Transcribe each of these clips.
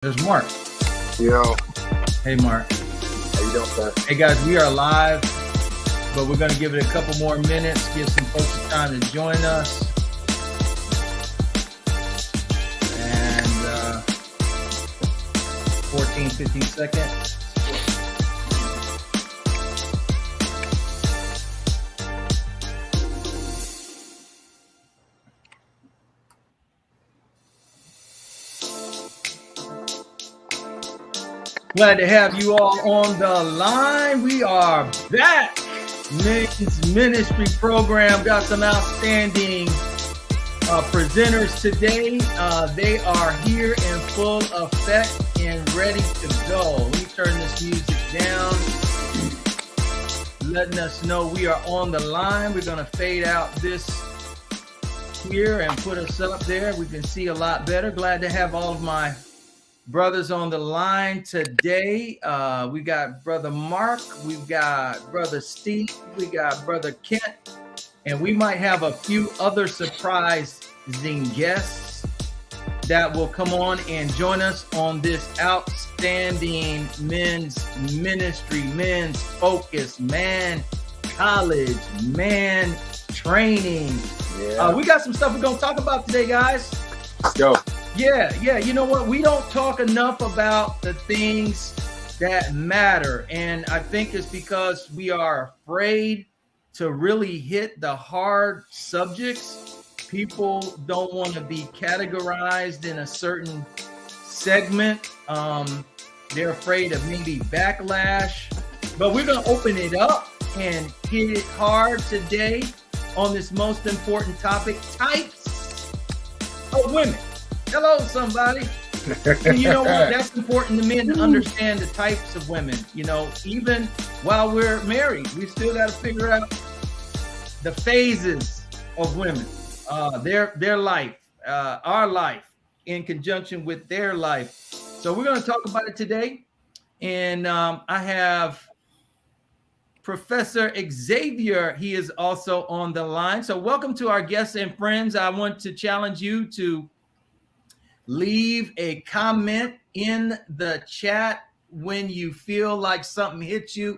There's Mark. Yo. Hey, Mark. How you doing, sir? Hey, guys, we are live, but we're going to give it a couple more minutes, give some folks time to join us. And 14, 15 seconds. Glad to have you all on the line. We are back. Men's Ministry Program got some outstanding presenters today. They are here in full effect and ready to go. Let me turn this music down, letting us know we are on the line. We're going to fade out this here and put us up there. We can see a lot better. Glad to have all of my brothers on the line today. We got Brother Mark, we've got Brother Steve, we got Brother Kent, and we might have a few other surprising guests that will come on and join us on this outstanding men's ministry, men's focus, man college, man training. Yeah. We got some stuff we're going to talk about today, guys. Let's go. Yeah. You know what? We don't talk enough about the things that matter. And I think it's because we are afraid to really hit the hard subjects. People don't want to be categorized in a certain segment. They're afraid of maybe backlash. But we're going to open it up and hit it hard today on this most important topic, types of women. Hello, somebody. And you know what? That's important to men to understand the types of women. You know, even while we're married, we still got to figure out the phases of women, their life, our life in conjunction with their life. So we're going to talk about it today. And I have Professor Xavier. He is also on the line. So welcome to our guests and friends. I want to challenge you to leave a comment in the chat when you feel like something hits you.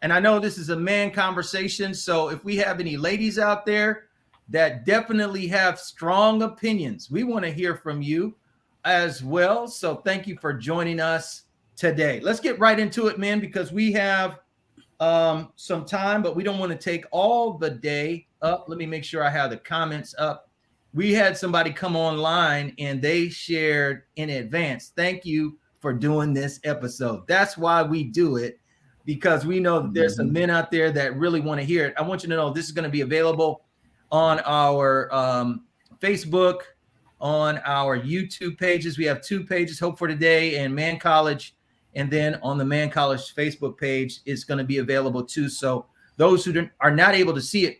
And I know this is a man conversation, so if we have any ladies out there that definitely have strong opinions, we want to hear from you as well. So thank you for joining us today. Let's get right into it, men, because we have some time, but we don't want to take all the day up. Let me make sure I have the comments up. We had somebody come online and they shared in advance. Thank you for doing this episode. That's why we do it, because we know that there's some men out there that really want to hear it. I want you to know this is going to be available on our Facebook, on our YouTube pages. We have 2 pages, Hope for Today and Man College. And then on the Man College Facebook page, it's going to be available too. So those who are not able to see it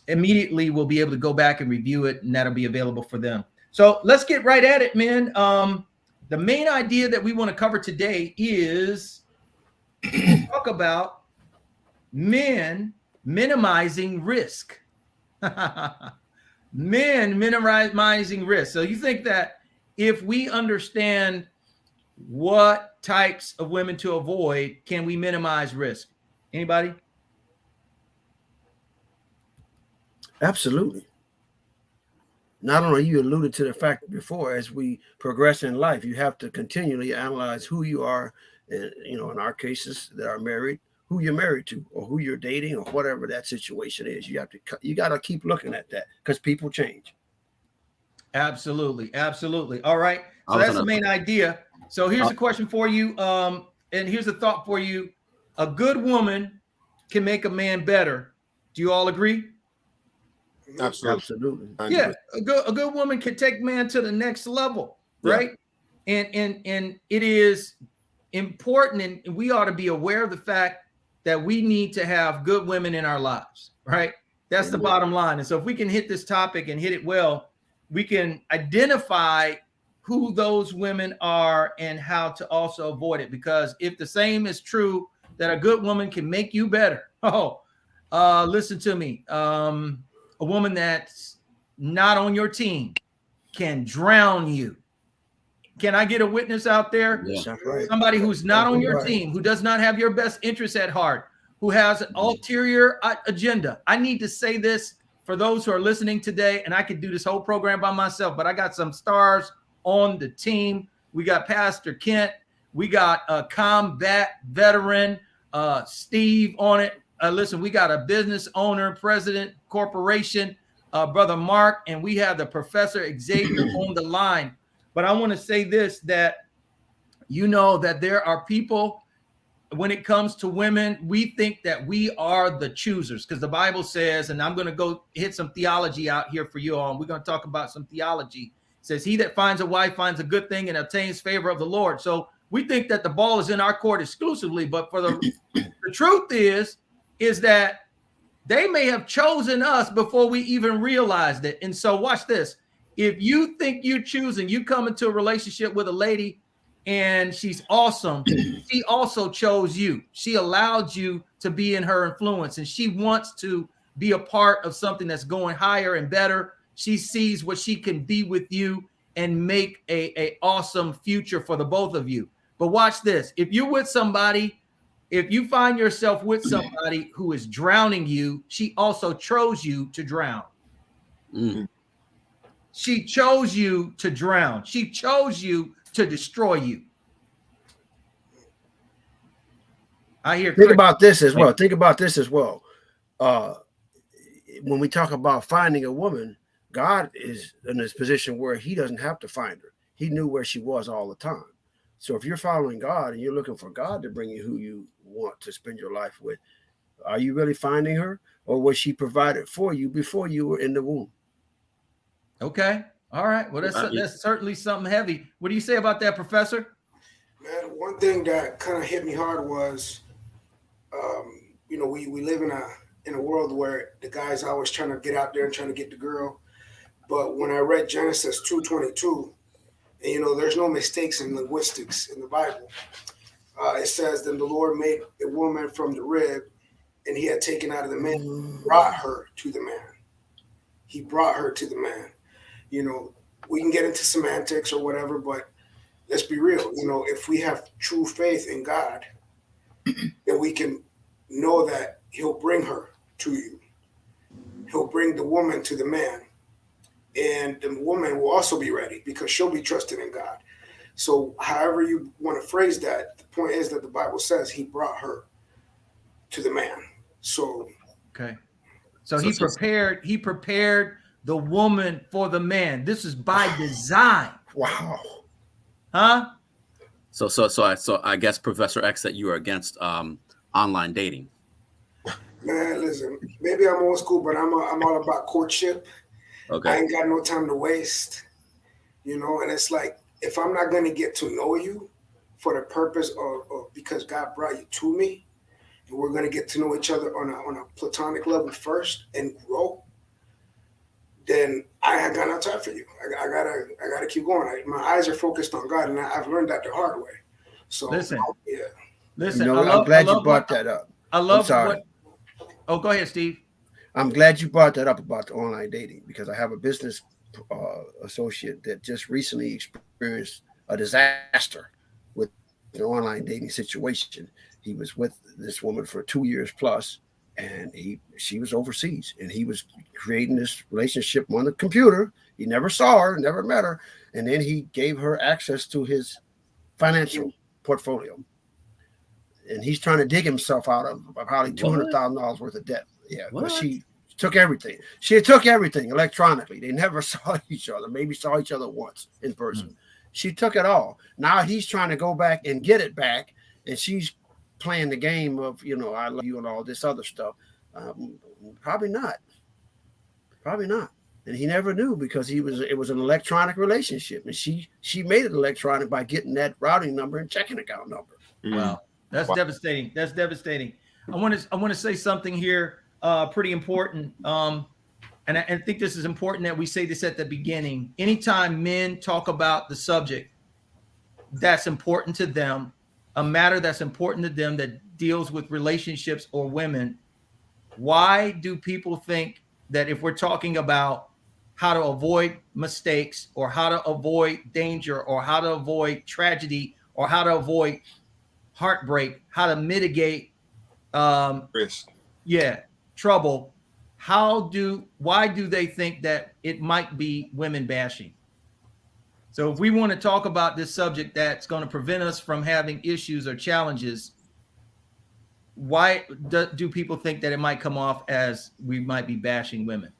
immediately will be able to go back and review it, and that'll be available for them. So let's get right at it, men. The main idea that we want to cover today is talk about men minimizing risk. Men minimizing risk. So you think that if we understand what types of women to avoid, can we minimize risk? Anybody? Absolutely. Not only you alluded to the fact before, as we progress in life, you have to continually analyze who you are, and, you know, in our cases that are married, who you're married to or who you're dating or whatever that situation is. You got to keep looking at that because people change. Absolutely. All right. So that's the main idea. So here's a question for you. And here's a thought for you. A good woman can make a man better. Do you all agree? Absolutely. Yeah, a good woman can take man to the next level, right? Yeah. And it is important, and we ought to be aware of the fact that we need to have good women in our lives, right? That's the bottom line. And so if we can hit this topic and hit it well, we can identify who those women are and how to also avoid it. Because if the same is true, that a good woman can make you better. Listen to me. A woman that's not on your team can drown you, Can I get a witness out there? Yeah. That's right. Somebody who's not on your Right. team, who does not have your best interests at heart, who has an ulterior agenda. I need to say this for those who are listening today, and I could do this whole program by myself, but I got some stars on the team. We got Pastor Kent. We got a combat veteran, Steve on it. Listen, we got a business owner, president, corporation, Brother Mark, and we have the Professor Xavier on the line. But I want to say this, that you know that there are people, when it comes to women, we think that we are the choosers, because the Bible says, and I'm going to go hit some theology out here for you all, and we're going to talk about some theology. It says, he that finds a wife finds a good thing and obtains favor of the Lord. So we think that the ball is in our court exclusively, but for the truth is that they may have chosen us before we even realized it. And so watch this. If you think you're choosing, you come into a relationship with a lady and she's awesome, she also chose you. She allowed you to be in her influence, and she wants to be a part of something that's going higher and better. She sees what she can be with you and make a awesome future for the both of you. But watch this. If you're with somebody, if you find yourself with somebody who is drowning you, she also chose you to drown. She chose you to drown. She chose you to destroy you. I hear. Think about this as well. Think about this as well. When we talk about finding a woman, God is in this position where he doesn't have to find her. He knew where she was all the time. So if you're following God and you're looking for God to bring you who you want to spend your life with, are you really finding her, or was she provided for you before you were in the womb? Okay. All right. Well, that's certainly something heavy. What do you say about that, Professor? Man, one thing that kind of hit me hard was, we live in a world where the guy's always trying to get out there and trying to get the girl. But when I read Genesis 2:22, and there's no mistakes in linguistics in the Bible. It says, then the Lord made a woman from the rib, and he had taken out of the man, brought her to the man. He brought her to the man. We can get into semantics or whatever, but let's be real. If we have true faith in God, then we can know that he'll bring her to you. He'll bring the woman to the man. And the woman will also be ready because she'll be trusting in God. So however you want to phrase that, the point is that the Bible says he brought her to the man. So okay. So he prepared the woman for the man. This is by design. Wow. Huh? So I guess, Professor X, that you are against online dating. Man, listen, maybe I'm old school, but I'm all about courtship. Okay. I ain't got no time to waste, and it's like, if I'm not going to get to know you for the purpose of because God brought you to me, and we're going to get to know each other on a platonic level first and grow, then I got no time for you. I gotta keep going. My eyes are focused on God, and I've learned that the hard way. So listen, yeah. Listen, I'm glad you brought that up. I love what. Oh, go ahead, Steve. I'm glad you brought that up about the online dating, because I have a business associate that just recently experienced a disaster with the online dating situation. He was with this woman for 2 years plus, and she was overseas, and he was creating this relationship on the computer. He never saw her, never met her, and then he gave her access to his financial portfolio, and he's trying to dig himself out of probably $200,000 worth of debt. Yeah, because she took everything. She took everything electronically. They never saw each other. Maybe saw each other once in person. Mm-hmm. She took it all. Now he's trying to go back and get it back, and she's playing the game of, I love you and all this other stuff. Probably not. And he never knew, because it was an electronic relationship, and she made it electronic by getting that routing number and checking account number. Wow, that's devastating. That's devastating. I want to say something here, pretty important. And I think this is important that we say this at the beginning. Anytime men talk about the subject that's important to them, a matter that's important to them that deals with relationships or women, why do people think that if we're talking about how to avoid mistakes, or how to avoid danger, or how to avoid tragedy, or how to avoid heartbreak, how to mitigate Chris. trouble. Why do they think that it might be women bashing? So if we want to talk about this subject that's going to prevent us from having issues or challenges, why do people think that it might come off as we might be bashing women?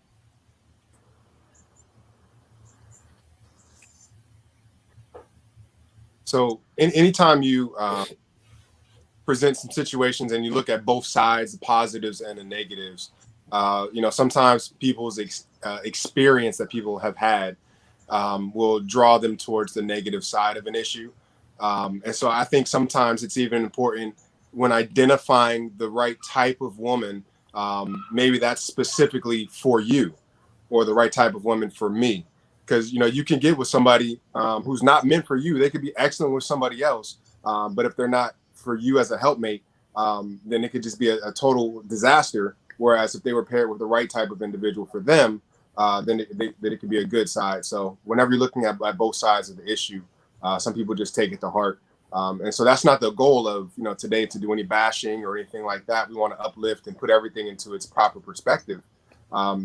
So anytime you present some situations and you look at both sides, the positives and the negatives, sometimes people's experience that people have had will draw them towards the negative side of an issue. And so I think sometimes it's even important when identifying the right type of woman, maybe that's specifically for you, or the right type of woman for me. Because, you can get with somebody who's not meant for you. They could be excellent with somebody else. But if they're not for you as a helpmate, then it could just be a total disaster. Whereas if they were paired with the right type of individual for them, then it could be a good side. So whenever you're looking at both sides of the issue, some people just take it to heart. And so that's not the goal of, today, to do any bashing or anything like that. We want to uplift and put everything into its proper perspective.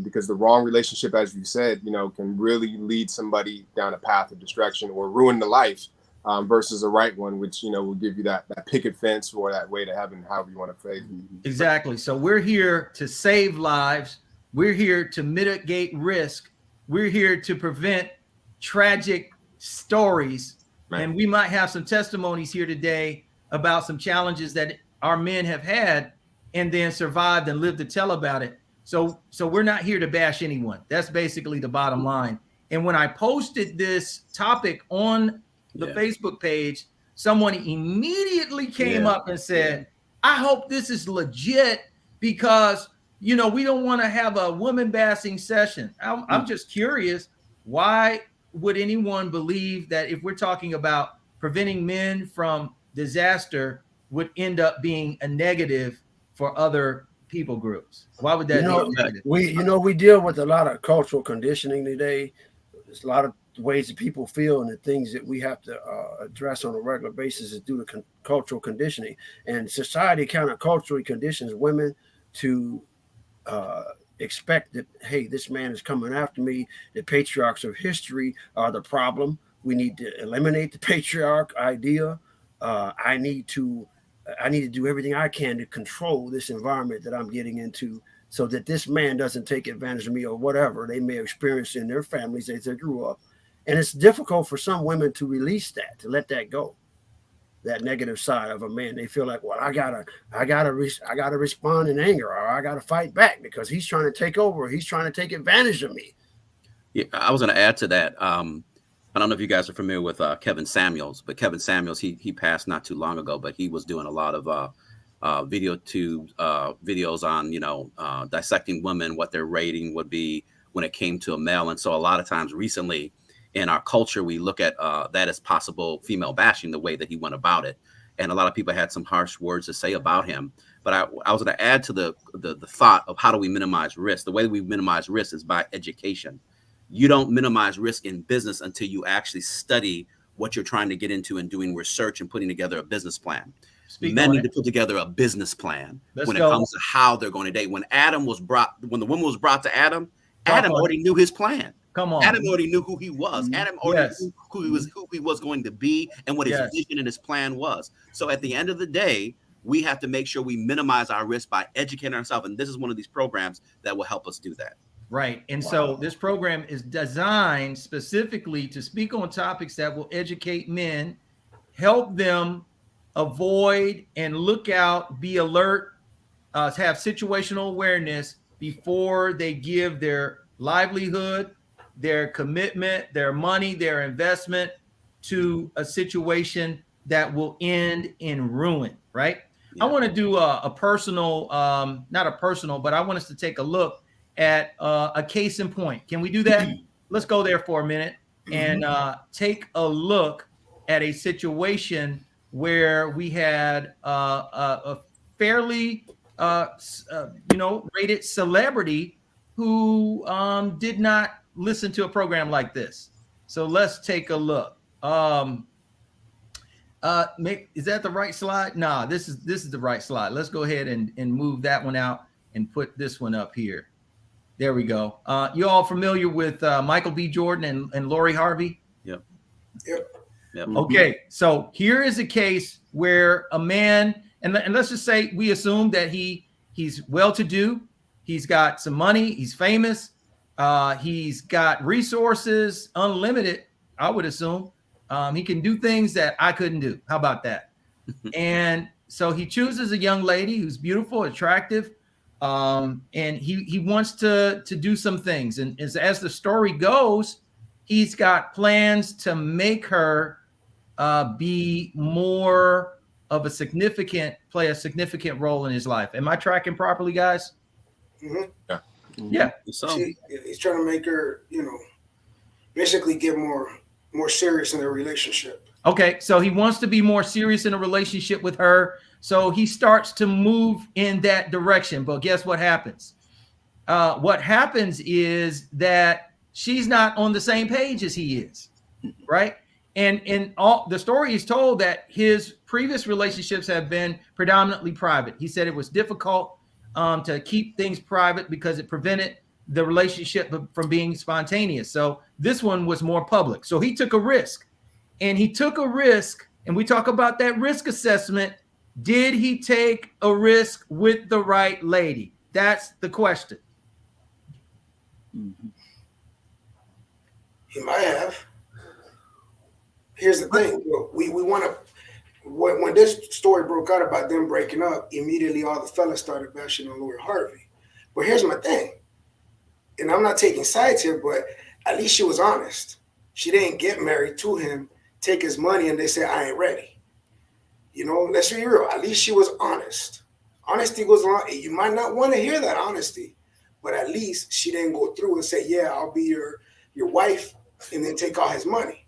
Because the wrong relationship, as you said, can really lead somebody down a path of destruction or ruin the life, versus a right one, which, will give you that picket fence or that way to heaven, however you want to phrase it. Exactly. So we're here to save lives. We're here to mitigate risk. We're here to prevent tragic stories. Right. And we might have some testimonies here today about some challenges that our men have had and then survived and lived to tell about it. So we're not here to bash anyone. That's basically the bottom line. And when I posted this topic on the Facebook page, someone immediately came up and said, I hope this is legit, because, we don't want to have a woman bashing session. I'm just curious, why would anyone believe that if we're talking about preventing men from disaster would end up being a negative for other people groups? Why would that be? We deal with a lot of cultural conditioning today. There's a lot of ways that people feel, and the things that we have to address on a regular basis is due to cultural conditioning. And society kind of culturally conditions women to expect that, hey, this man is coming after me. The patriarchs of history are the problem. We need to eliminate the patriarch idea. I need to do everything I can to control this environment that I'm getting into, so that this man doesn't take advantage of me, or whatever they may have experienced in their families as they grew up. And it's difficult for some women to release that, to let that go, that negative side of a man. They feel like, well, I gotta respond in anger, or I gotta fight back because he's trying to take over. He's trying to take advantage of me. Yeah, I was going to add to that. I don't know if you guys are familiar with Kevin Samuels, but Kevin Samuels, he passed not too long ago, but he was doing a lot of videos on, dissecting women, what their rating would be when it came to a male. And so a lot of times recently in our culture, we look at that as possible female bashing, the way that he went about it. And a lot of people had some harsh words to say about him. But I was going to add to the thought of how do we minimize risk? The way that we minimize risk is by education. You don't minimize risk in business until you actually study what you're trying to get into and doing research and putting together a business plan. Men need to put together a business plan when it comes to how they're going to date. When the woman was brought to Adam, Adam already knew his plan. Come on. Adam already knew who he was. Adam already knew who he was going to be and what his vision and his plan was. So at the end of the day, we have to make sure we minimize our risk by educating ourselves. And this is one of these programs that will help us do that. Right. And so this program is designed specifically to speak on topics that will educate men, help them avoid and look out, be alert, have situational awareness before they give their livelihood, their commitment, their money, their investment to a situation that will end in ruin. Right. Yeah. I want to do a personal, not a personal, but I want us to take a look at a case in point. Can we do that? Let's go there for a minute and take a look at a situation where we had a fairly, rated celebrity who did not listen to a program like this. So let's take a look. Is that the right slide? Nah, this is the right slide. Let's go ahead and move that one out and put this one up here. There we go. You all familiar with Michael B. Jordan and Lori Harvey? Yep. Okay, so here is a case where a man, and let's just say we assume that he's well-to-do, he's got some money, he's famous, he's got resources, unlimited, I would assume. He can do things that I couldn't do. How about that? And so he chooses a young lady who's beautiful, attractive, and he wants to do some things. And as the story goes, he's got plans to make her be more of play a significant role in his life. Am I tracking properly, guys? Mm-hmm. Yeah. So He's trying to make her, basically get more serious in their relationship. Okay, so he wants to be more serious in a relationship with her. So he starts to move in that direction. But guess what happens? What happens is that she's not on the same page as he is, right? And in all the story is told that his previous relationships have been predominantly private. He said it was difficult to keep things private because it prevented the relationship from being spontaneous. So this one was more public. So he took a risk, and we talk about that risk assessment. Did he take a risk with the right lady? That's the question. He might have. Here's the thing. We want to, when this story broke out about them breaking up, immediately all the fellas started bashing on Lori Harvey. But here's my thing. And I'm not taking sides here, but at least she was honest. She didn't get married to him, take his money, and they say, I ain't ready. Let's be real. At least she was honest. Honesty goes on. You might not want to hear that honesty, but at least she didn't go through and say, yeah, I'll be your wife, and then take all his money.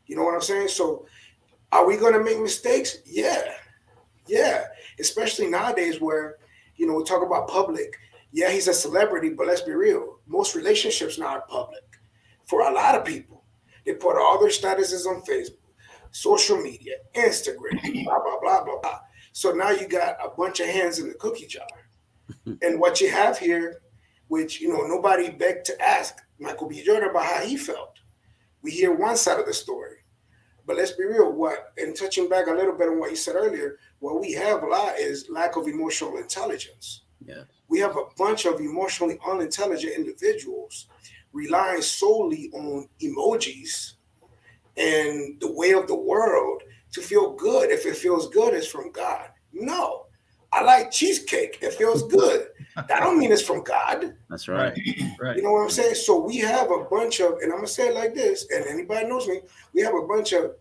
You know what I'm saying? So are we going to make mistakes? Yeah. Especially nowadays where, we talk about public. Yeah, he's a celebrity, but let's be real. Most relationships now are public. For a lot of people, they put all their statuses on Facebook, social media, Instagram, blah, blah, blah, blah, blah. So now you got a bunch of hands in the cookie jar. And what you have here, which, nobody begged to ask Michael B. Jordan about how he felt. We hear one side of the story. But let's be real, and touching back a little bit on what you said earlier, what we have a lot is lack of emotional intelligence. yeah. We have a bunch of emotionally unintelligent individuals relying solely on emojis and the way of the world to feel good. If it feels good, it's from God. No, I like cheesecake. It feels good. That don't mean it's from God. That's right. Right. You know what I'm saying? So we have a bunch of, and I'm going to say it like this, and anybody knows me, we have a bunch of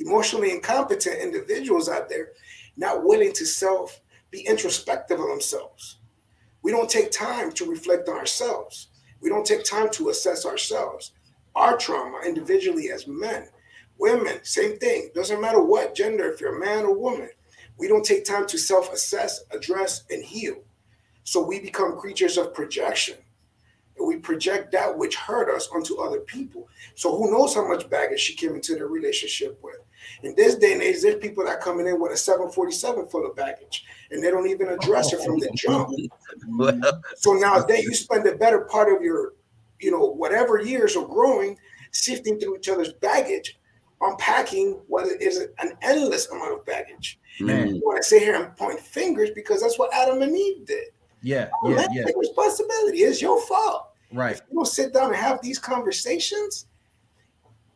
emotionally incompetent individuals out there not willing to be introspective of themselves. We don't take time to reflect on ourselves. We don't take time to assess ourselves, our trauma individually as men. Women, same thing. Doesn't matter what gender, if you're a man or woman. We don't take time to self-assess, address, and heal. So we become creatures of projection. And we project that which hurt us onto other people. So who knows how much baggage she came into the relationship with. In this day and age, there's people that are coming in with a 747 full of baggage, and they don't even address it from the jump. So now you spend the better part of your, whatever years of growing, sifting through each other's baggage, unpacking what is an endless amount of baggage. Man. You want to sit here and point fingers because that's what Adam and Eve did. Yeah. Take responsibility. It's your fault. Right. If you don't sit down and have these conversations,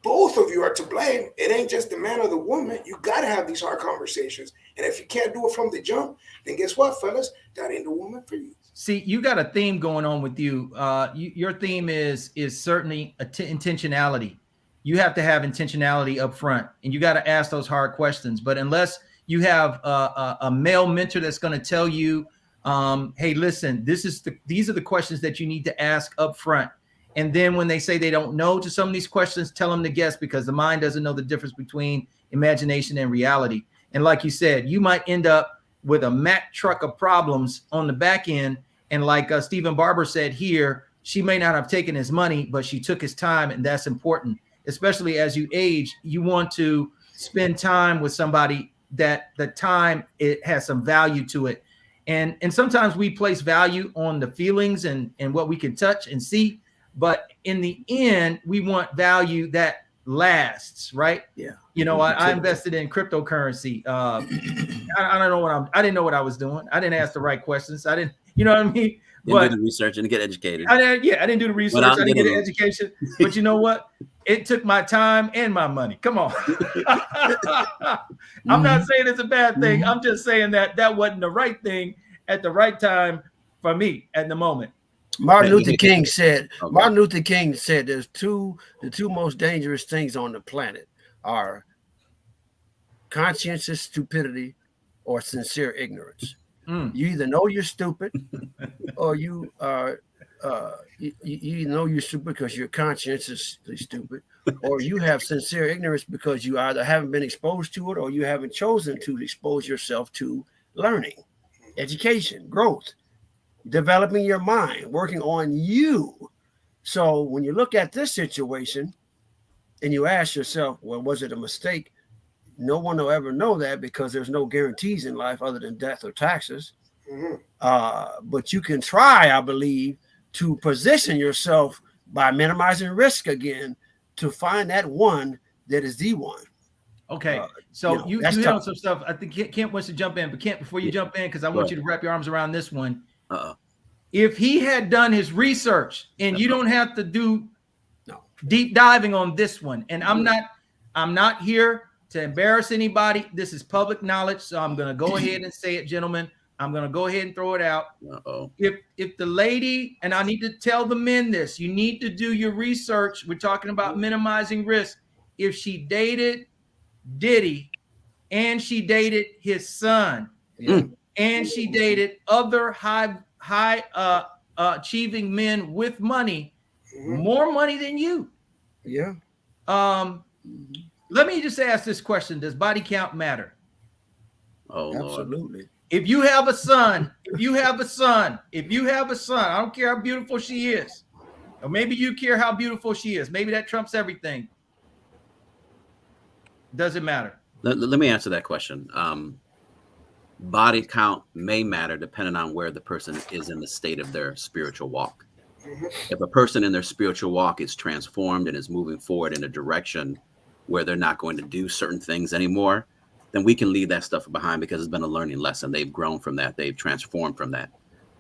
both of you are to blame. It ain't just the man or the woman. You got to have these hard conversations. And if you can't do it from the jump, then guess what, fellas? That ain't the woman for you. See, you got a theme going on with you. Your theme is certainly intentionality. You have to have intentionality up front, and you got to ask those hard questions. But unless you have a male mentor that's going to tell you, hey, listen, these are the questions that you need to ask up front. And then when they say they don't know to some of these questions, tell them to guess, because the mind doesn't know the difference between imagination and reality. And like you said, you might end up with a Mack truck of problems on the back end. And like Stephen Barber said here, she may not have taken his money, but she took his time, and that's important. Especially as you age, you want to spend time with somebody that the time it has some value to it. And sometimes we place value on the feelings and what we can touch and see, but in the end, we want value that lasts, right? Yeah. You know, I invested in cryptocurrency. I don't know I didn't know what I was doing. I didn't ask the right questions. I didn't, you know what I mean? Didn't do the research and get educated. I didn't do the research. I didn't get an education. But you know what? It took my time and my money. Come on. I'm not saying it's a bad thing. I'm just saying that wasn't the right thing at the right time for me at the moment. Martin Luther King said there's the two most dangerous things on the planet are conscientious stupidity or sincere ignorance. You either know you're stupid or you know you're stupid because you're conscientiously stupid, or you have sincere ignorance because you either haven't been exposed to it or you haven't chosen to expose yourself to learning, education, growth, developing your mind, working on you. So when you look at this situation and you ask yourself, well, was it a mistake? No one will ever know that because there's no guarantees in life other than death or taxes. But you can try, I believe, to position yourself by minimizing risk again to find that one that is the one. Okay, so you hit on some stuff. I think Kent wants to jump in, but Kent, before you jump in, because I want you to wrap your arms around this one. If he had done his research, and you don't have to do deep diving on this one, and I'm not here to embarrass anybody. This is public knowledge, so I'm going to go ahead and say it, gentlemen. I'm going to go ahead and throw it out. If the lady, and I need to tell the men this, you need to do your research. We're talking about minimizing risk. If she dated Diddy and she dated his son and she dated other high achieving men with money, more money than you. Yeah. Let me just ask this question. Does body count matter? Oh, absolutely. Lord. If you have a son, I don't care how beautiful she is. Or maybe you care how beautiful she is. Maybe that trumps everything. Doesn't matter. Let me answer that question. Body count may matter depending on where the person is in the state of their spiritual walk. If a person in their spiritual walk is transformed and is moving forward in a direction where they're not going to do certain things anymore, then we can leave that stuff behind because it's been a learning lesson. They've grown from that. They've transformed from that,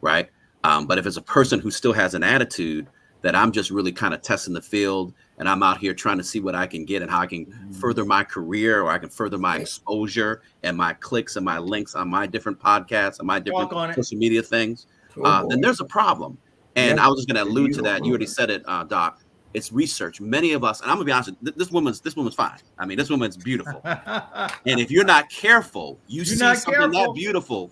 right? But if it's a person who still has an attitude that I'm just really kind of testing the field and I'm out here trying to see what I can get and how I can further my career or I can further my exposure and my clicks and my links on my different podcasts and my different social media things, then there's a problem. And I was just going to allude to that. You already said it, Doc. It's research. Many of us, and I'm gonna be honest, this woman's fine. I mean, this woman's beautiful. And if you're not careful, you see something that beautiful,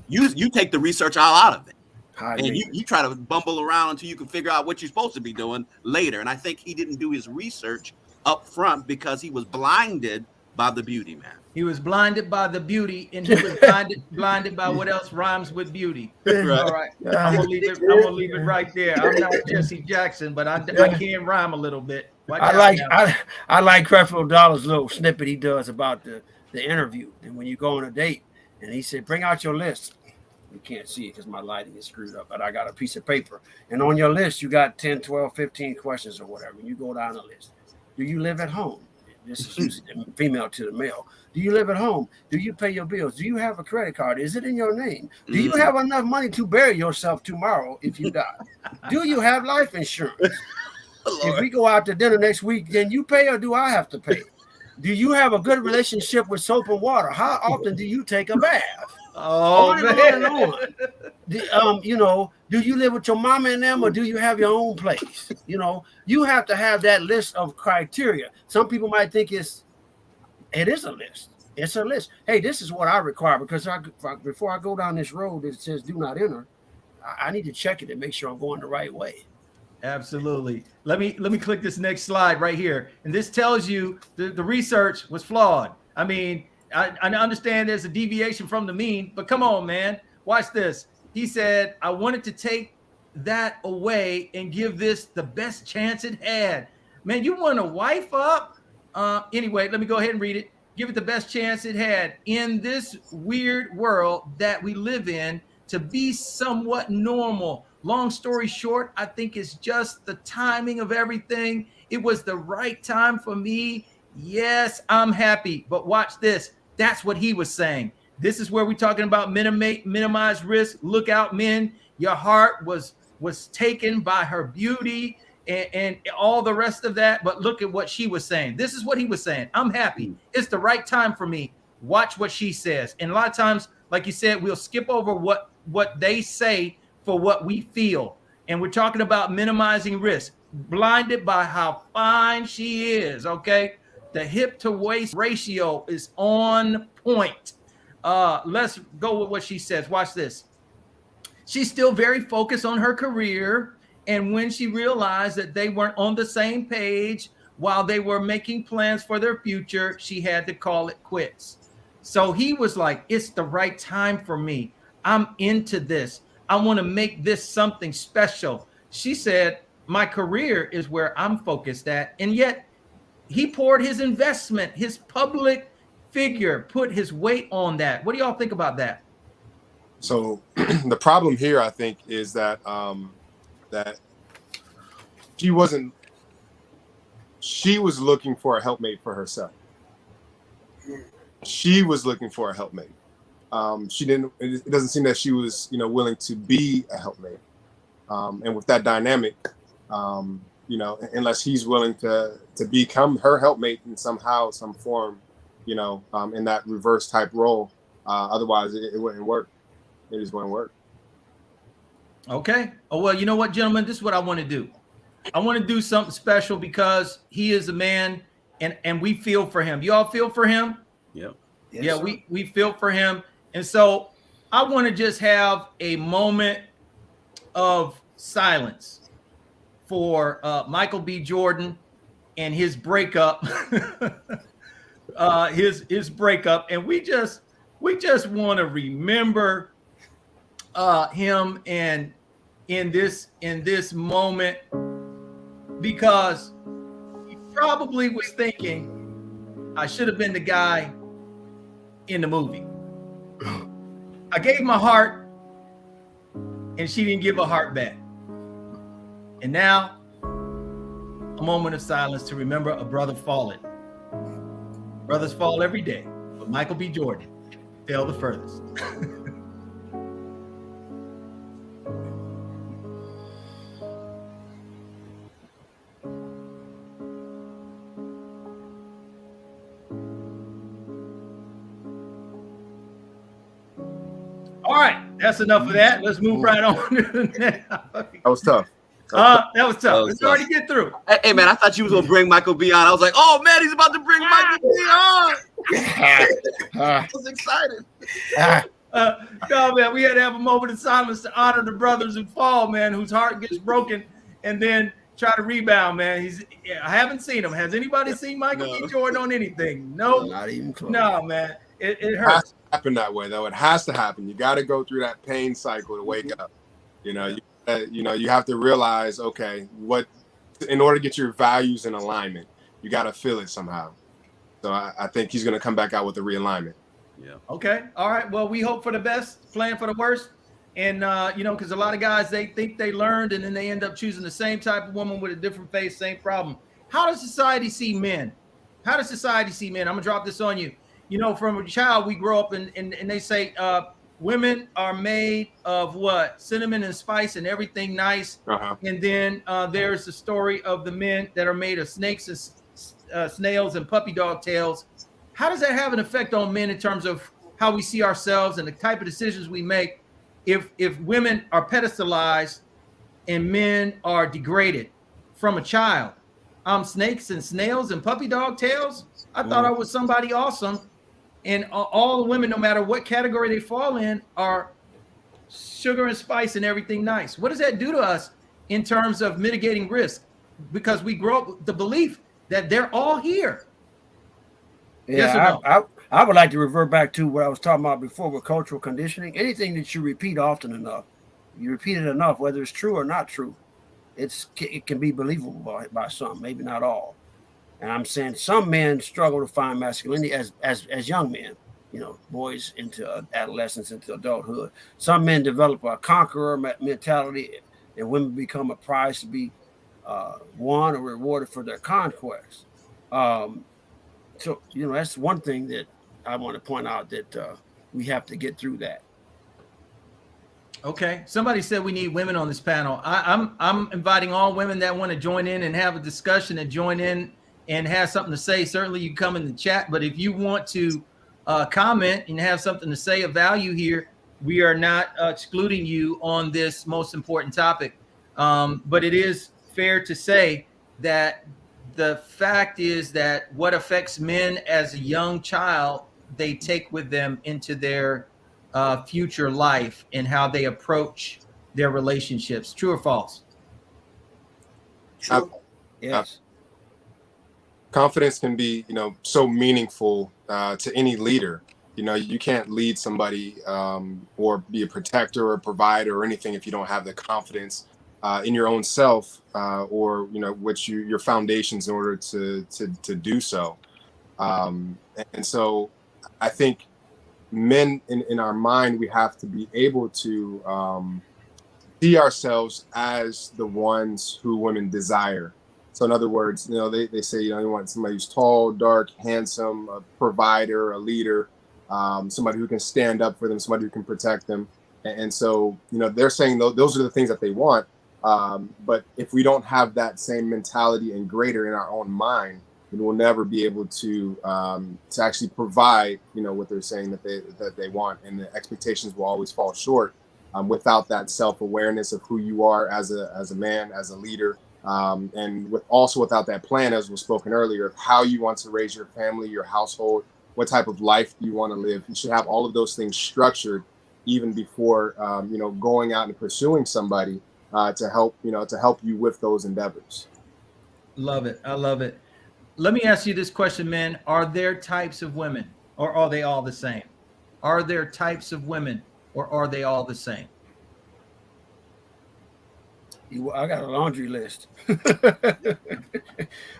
you take the research all out of it. And you try to bumble around until you can figure out what you're supposed to be doing later. And I think he didn't do his research up front because he was blinded by the beauty, man. He was blinded by the beauty, and he was blinded by what else rhymes with beauty. Right. All right, I'm gonna leave it right there. I'm not Jesse Jackson, but I can rhyme a little bit. I like Creflo Dollar's little snippet he does about the interview, and when you go on a date, and he said, "Bring out your list." You can't see it because my lighting is screwed up, but I got a piece of paper, and on your list you got 10, 12, 15 questions or whatever. And you go down the list. Do you live at home? This is usually female to the male. Do you live at home? Do you pay your bills? Do you have a credit card? Is it in your name? Do you have enough money to bury yourself tomorrow if you die? Do you have life insurance? If we go out to dinner next week, then you pay or do I have to pay? Do you have a good relationship with soap and water? How often do you take a bath? Oh, man. Do you live with your mama and them, or do you have your own place? You have to have that list of criteria. Some people might think it is a list. It's a list. Hey, this is what I require because before I go down this road that says do not enter, I need to check it and make sure I'm going the right way. Absolutely. Let me click this next slide right here. And this tells you the research was flawed. I mean, I understand there's a deviation from the mean, but come on, man. Watch this. He said, I wanted to take that away and give this the best chance it had. Man, you want to wife up? Anyway, let me go ahead and read it. Give it the best chance it had in this weird world that we live in to be somewhat normal. Long story short, I think it's just the timing of everything. It was the right time for me. Yes, I'm happy. But watch this. That's what he was saying. This is where we're talking about minimize risk. Look out, men. Your heart was taken by her beauty and all the rest of that. But look at what she was saying. This is what he was saying. I'm happy. It's the right time for me. Watch what she says. And a lot of times, like you said, we'll skip over what they say for what we feel. And we're talking about minimizing risk, blinded by how fine she is. Okay. The hip to waist ratio is on point. Let's go with what she says. Watch this. She's still very focused on her career. And when she realized that they weren't on the same page while they were making plans for their future, she had to call it quits. So he was like, it's the right time for me. I'm into this. I want to make this something special. She said, my career is where I'm focused at. And yet he poured his investment, his public figure, put his weight on that. What do y'all think about that? So the problem here, I think, is that that she was looking for a helpmate for herself. She was looking for a helpmate. It doesn't seem that she was, willing to be a helpmate. And with that dynamic, unless he's willing to become her helpmate in somehow, some form, in that reverse type role, otherwise it wouldn't work. It just wouldn't work. Okay. Oh, well, you know what, gentlemen, this is what I want to do. I want to do something special because he is a man and we feel for him. You all feel for him? Yep. Yes, yeah, we feel for him. And so I want to just have a moment of silence for Michael B. Jordan and his breakup, his breakup. And we just want to remember him and in this moment, because he probably was thinking, I should have been the guy in the movie. I gave my heart and she didn't give a heart back. And now a moment of silence to remember a brother fallen. Brothers fall every day, but Michael B. Jordan fell the furthest. All right, that's enough of that. Let's move right on. That was tough. That was tough. Let's already get through. Hey, man, I thought you was gonna bring Michael B on. I was like, oh man, he's about to bring Michael B on. I was excited. No, man, we had to have a moment of silence to honor the brothers who fall, man, whose heart gets broken and then try to rebound, man. I haven't seen him. Has anybody seen Michael B. Jordan on anything? No, not even close. No, man. It hurts. It has to happen that way, though. It has to happen. You got to go through that pain cycle to wake up. You have to realize, okay, in order to get your values in alignment, you got to feel it somehow. So I think he's going to come back out with a realignment. Yeah. Okay. All right. Well, we hope for the best, plan for the worst. And, because a lot of guys, they think they learned and then they end up choosing the same type of woman with a different face, same problem. How does society see men? I'm going to drop this on you. From a child, we grow up and they say women are made of what? Cinnamon and spice and everything nice. Uh-huh. And then there's the story of the men that are made of snakes and snails and puppy dog tails. How does that have an effect on men in terms of how we see ourselves and the type of decisions we make if women are pedestalized and men are degraded from a child? Snakes and snails and puppy dog tails? I thought I was somebody awesome. And all the women, no matter what category they fall in, are sugar and spice and everything nice. What does that do to us in terms of mitigating risk? Because we grow up with the belief that they're all here. Yeah, yes or no? I would like to revert back to what I was talking about before with cultural conditioning. Anything that you repeat often enough You repeat it enough, whether it's true or not true, it can be believable by some, maybe not all. And I'm saying some men struggle to find masculinity as young men, boys into adolescence, into adulthood. Some men develop a conqueror mentality, and women become a prize to be won or rewarded for their conquest. So that's one thing that I want to point out, that we have to get through that. Okay. Somebody said we need women on this panel. I'm inviting all women that want to join in and have a discussion and join in and have something to say. Certainly, you come in the chat. But if you want to comment and have something to say of value here, we are not excluding you on this most important topic. But it is fair to say that the fact is that what affects men as a young child, they take with them into their future life and how they approach their relationships. True or false? True. Yes. Confidence can be, so meaningful to any leader. You can't lead somebody or be a protector or provider or anything if you don't have the confidence in your own self or which your foundations in order to do so. And so I think men in our mind, we have to be able to see ourselves as the ones who women desire. So in other words, they say, you want somebody who's tall, dark, handsome, a provider, a leader, somebody who can stand up for them, somebody who can protect them. And so, they're saying those are the things that they want. But if we don't have that same mentality and greater in our own mind, then we'll never be able to actually provide, what they're saying that they want. And the expectations will always fall short without that self-awareness of who you are as a man, as a leader. And without that plan, as was spoken earlier, of how you want to raise your family, your household, what type of life do you want to live. You should have all of those things structured even before, going out and pursuing somebody to help you with those endeavors. Love it. I love it. Let me ask you this question, men. Are there types of women, or are they all the same? Are there types of women, or are they all the same? I got a laundry list.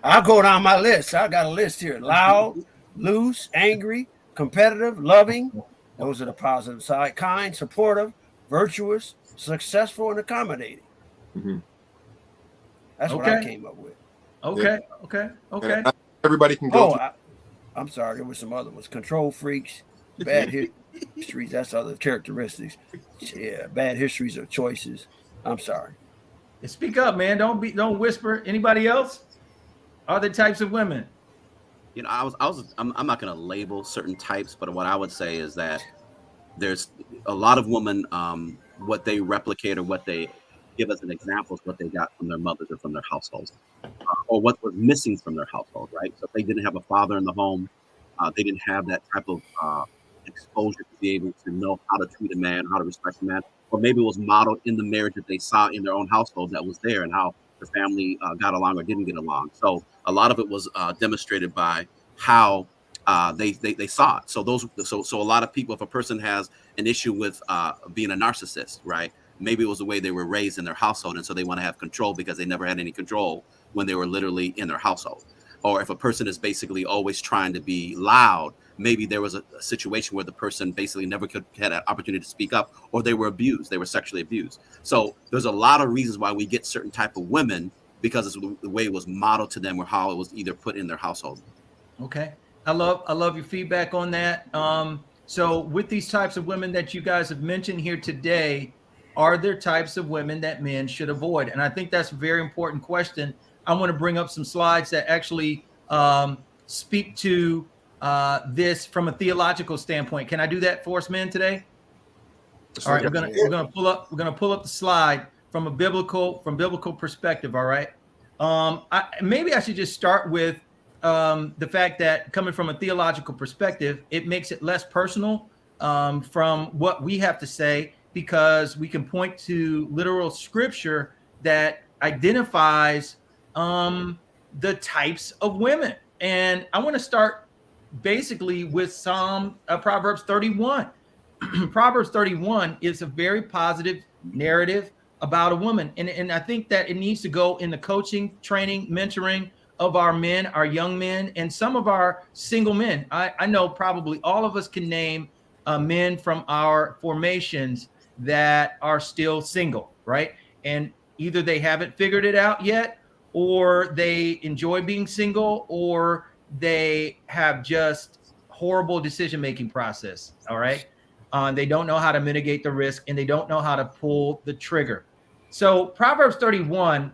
I'll go down my list. I got a list here: loud, loose, angry, competitive, loving. Those are the positive side. Kind, supportive, virtuous, successful, and accommodating. Mm-hmm. That's what I came up with. Okay. Yeah. Okay. Everybody can go. I'm sorry. There were some other ones. Control freaks, bad histories. That's other characteristics. Yeah, bad histories or choices. I'm sorry. Speak up, man. Don't whisper. Anybody else? Other types of women? I'm not going to label certain types, but what I would say is that there's a lot of women, what they replicate or what they give as an example is what they got from their mothers or from their households, or what was missing from their household, right? So if they didn't have a father in the home, they didn't have that type of exposure to be able to know how to treat a man, how to respect a man, or maybe it was modeled in the marriage that they saw in their own household that was there and how the family got along or didn't get along. So a lot of it was demonstrated by how they saw it. So a lot of people, if a person has an issue with being a narcissist, right? Maybe it was the way they were raised in their household, and so they want to have control because they never had any control when they were literally in their household. Or if a person is basically always trying to be loud, maybe there was a situation where the person basically never had an opportunity to speak up, or they were abused, they were sexually abused. So there's a lot of reasons why we get certain type of women, because it's the way it was modeled to them or how it was either put in their household. Okay. I love your feedback on that. So with these types of women that you guys have mentioned here today, are there types of women that men should avoid? And I think that's a very important question. I want to bring up some slides that actually speak to this from a theological standpoint. Can I do that for us, men, today? All right, we're gonna pull up the slide from biblical perspective. All right. Maybe I should just start with the fact that coming from a theological perspective, it makes it less personal from what we have to say, because we can point to literal scripture that identifies the types of women. And I want to start basically with Proverbs 31. Proverbs 31 is a very positive narrative about a woman. And I think that it needs to go in the coaching, training, mentoring of our men, our young men, and some of our single men. I know probably all of us can name men from our formations that are still single, right? And either they haven't figured it out yet, or they enjoy being single, or they have just horrible decision-making process. All right. They don't know how to mitigate the risk, and they don't know how to pull the trigger. So Proverbs 31,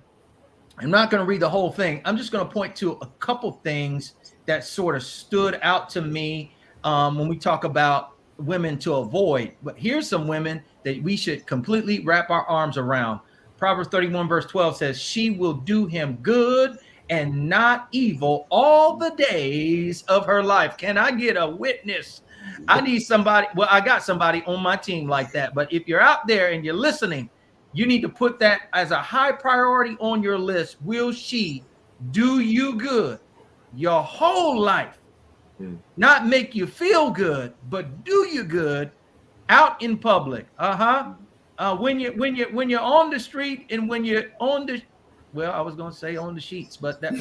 I'm not going to read the whole thing. I'm just going to point to a couple things that sort of stood out to me when we talk about women to avoid. But here's some women that we should completely wrap our arms around. Proverbs 31 verse 12 says, she will do him good and not evil all the days of her life. Can I get a witness? I need somebody. Well, I got somebody on my team like that. But if you're out there and you're listening, you need to put that as a high priority on your list. Will she do you good your whole life? Not make you feel good, but do you good out in public. When you're on the street, and when you're on the, well, I was going to say on the sheets, but that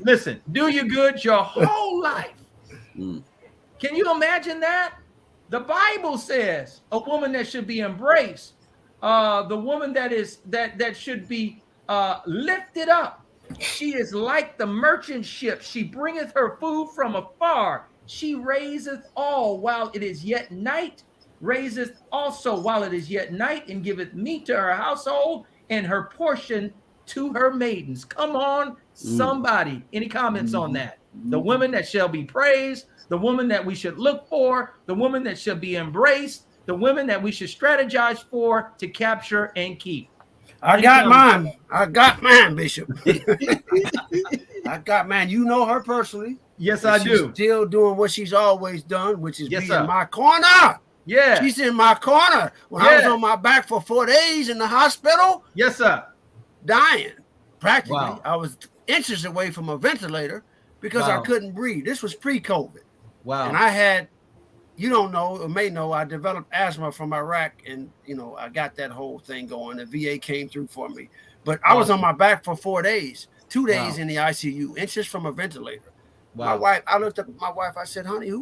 listen, do you good your whole life. Can you imagine that? The Bible says a woman that should be embraced, the woman that should be lifted up. She is like the merchant ship. She bringeth her food from afar. She raiseth all while it is yet night, raiseth also while it is yet night, and giveth meat to her household and her portion to her maidens. Come on, somebody. Any comments on that? The woman that shall be praised, the woman that we should look for, the woman that should be embraced, the women that we should strategize for to capture and keep. I got mine, Bishop. I got mine. You know her personally. Yes, I do. She's still doing what she's always done, which is being in my corner. Yeah. She's in my corner. When I was on my back for 4 days in the hospital. Yes, sir. Dying. Practically. Wow. I was inches away from a ventilator because I couldn't breathe. This was pre-COVID. Wow. And I had, you don't know or may know, I developed asthma from Iraq, and I got that whole thing going. The VA came through for me, but I was on my back for 4 days, 2 days in the ICU, inches from a ventilator. My wife, I looked up at my wife. I said, "Honey,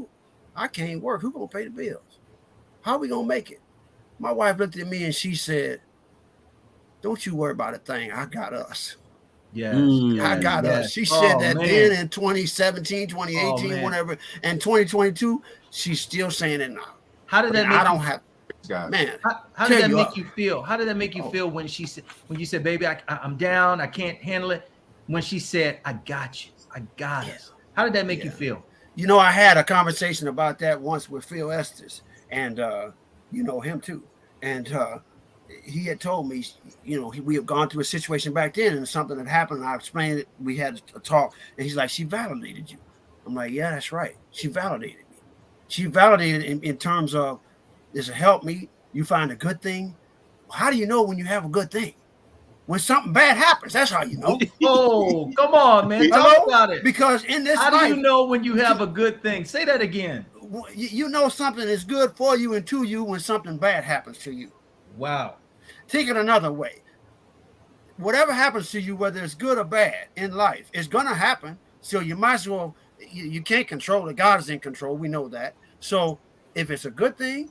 I can't work. Who gonna pay the bills? How are we gonna make it?" My wife looked at me and she said, "Don't you worry about a thing. I got us." Yes. I got us. She said that then in 2017, 2018, whatever, and 2022, she's still saying it now. How did that make I don't have man. How did that make you feel? How did that make you feel when you said, "Baby, I'm down, I can't handle it"? When she said, "I got you, I got us." How did that make you feel? I had a conversation about that once with Phil Estes, and you know him too. And he had told me, we had gone through a situation back then, and something had happened. And I explained it. We had a talk, and he's like, "She validated you." I'm like, "Yeah, that's right. She validated me. She validated in terms of this will help me. You find a good thing. How do you know when you have a good thing? When something bad happens, that's how you know." Oh, come on, man. Talk about it. Because in this life, how do you know when you have a good thing? Say that again. You know something is good for you and to you when something bad happens to you. Wow. Take it another way. Whatever happens to you, whether it's good or bad in life, it's going to happen. So you might as well, you can't control it. God is in control. We know that. So if it's a good thing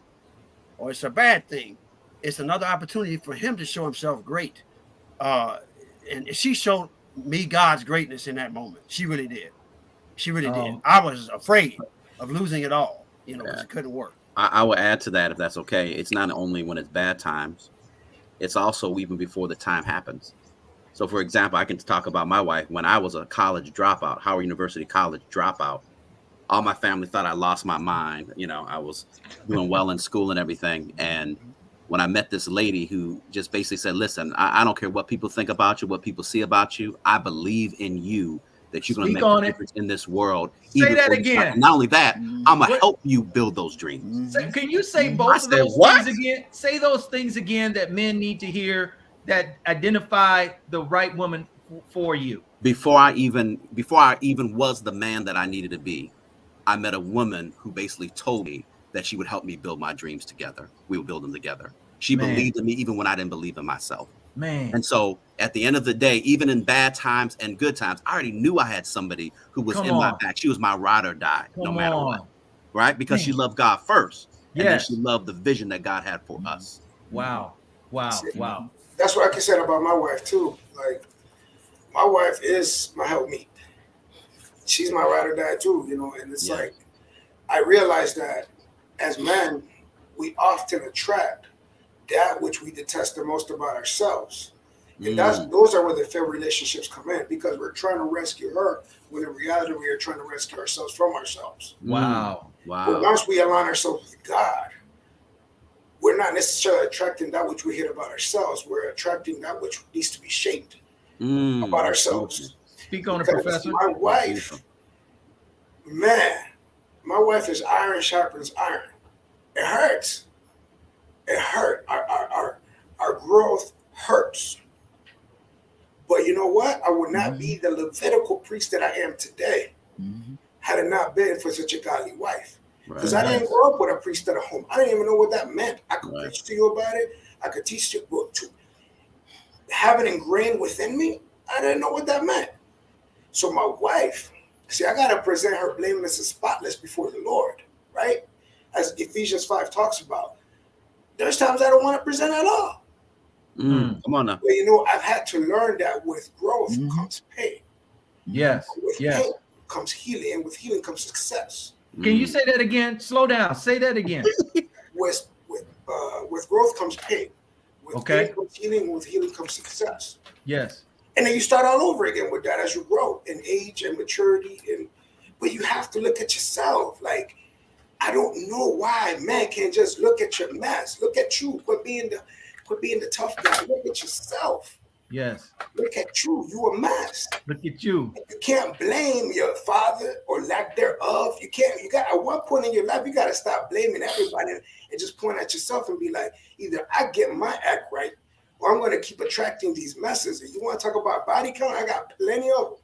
or it's a bad thing, it's another opportunity for him to show himself great. And she showed me God's greatness in that moment. She really did. She really did. I was afraid of losing it all, because it couldn't work. I will add to that, if that's okay. It's not only when it's bad times, it's also even before the time happens. So, for example, I can talk about my wife. When I was a college dropout, Howard University college dropout, all my family thought I lost my mind. I was doing well in school and everything. And when I met this lady who just basically said, "Listen, I don't care what people think about you, what people see about you. I believe in you, that you're going to make a difference in this world." Say that again. Not only that, I'm going to help you build those dreams. Can you say both of those things again? Say those things again that men need to hear that identify the right woman for you. Before I even was the man that I needed to be, I met a woman who basically told me that she would help me build my dreams together. We would build them together. She Man. believed in me even when I didn't believe in myself. Man. And so at the end of the day, even in bad times and good times, I already knew I had somebody who was in my back. She was my ride or die, no matter what. Right? Because she loved God first. And then she loved the vision that God had for us. Wow. Wow. Wow. That's what I can say about my wife too. Like, my wife is my helpmeet. She's my ride or die too, you know, and it's like, I realize that as men, we often attract that which we detest the most about ourselves. And those are where the failed relationships come in, because we're trying to rescue her when in reality we are trying to rescue ourselves from ourselves. Wow. But once we align ourselves with God, we're not necessarily attracting that which we hate about ourselves. We're attracting that which needs to be shaped about ourselves. Speak on it, Professor. My wife, man, my wife is iron sharpens iron. It hurts. It hurt. Our growth hurts. But you know what? I would not be the Levitical priest that I am today had it not been for such a godly wife. Because I didn't grow up with a priest at home. I didn't even know what that meant. I could preach to you about it. I could teach you, but to have it ingrained within me, I didn't know what that meant. So my wife, see, I got to present her blameless and spotless before the Lord, right? As Ephesians 5 talks about. There's times I don't want to present at all. Come on now. But you know, I've had to learn that with growth comes pain. Yes. With pain comes healing, and with healing comes success. Can you say that again? Slow down. Say that again. With growth comes pain. With pain comes healing. With healing comes success. Yes. And then you start all over again with that as you grow in age and maturity. But you have to look at yourself. Like, I don't know why man can't just look at your mess. Look at you. Quit being the tough guy. Look at yourself. Yes. Look at you. You a mess. Look at you. You can't blame your father or lack thereof. You can't. You got, at one point in your life, you got to stop blaming everybody and just point at yourself and be like, either I get my act right, or I'm going to keep attracting these messes. And you want to talk about body count? I got plenty of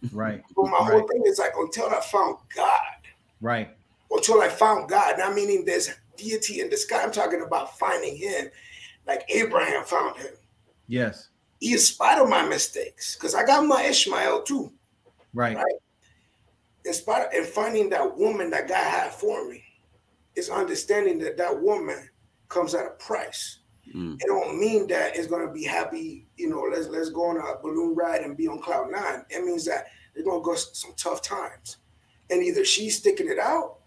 them. Right. But my whole thing is like, until I found God. Right. Until I found God. Not meaning there's deity in the sky. I'm talking about finding him like Abraham found him. Yes. In spite of my mistakes, because I got my Ishmael too. Right. In spite of, and finding that woman that God had for me is understanding that that woman comes at a price. It don't mean that it's going to be happy, you know, let's go on a balloon ride and be on cloud nine. It means that they're going to go some tough times. And either she's sticking it out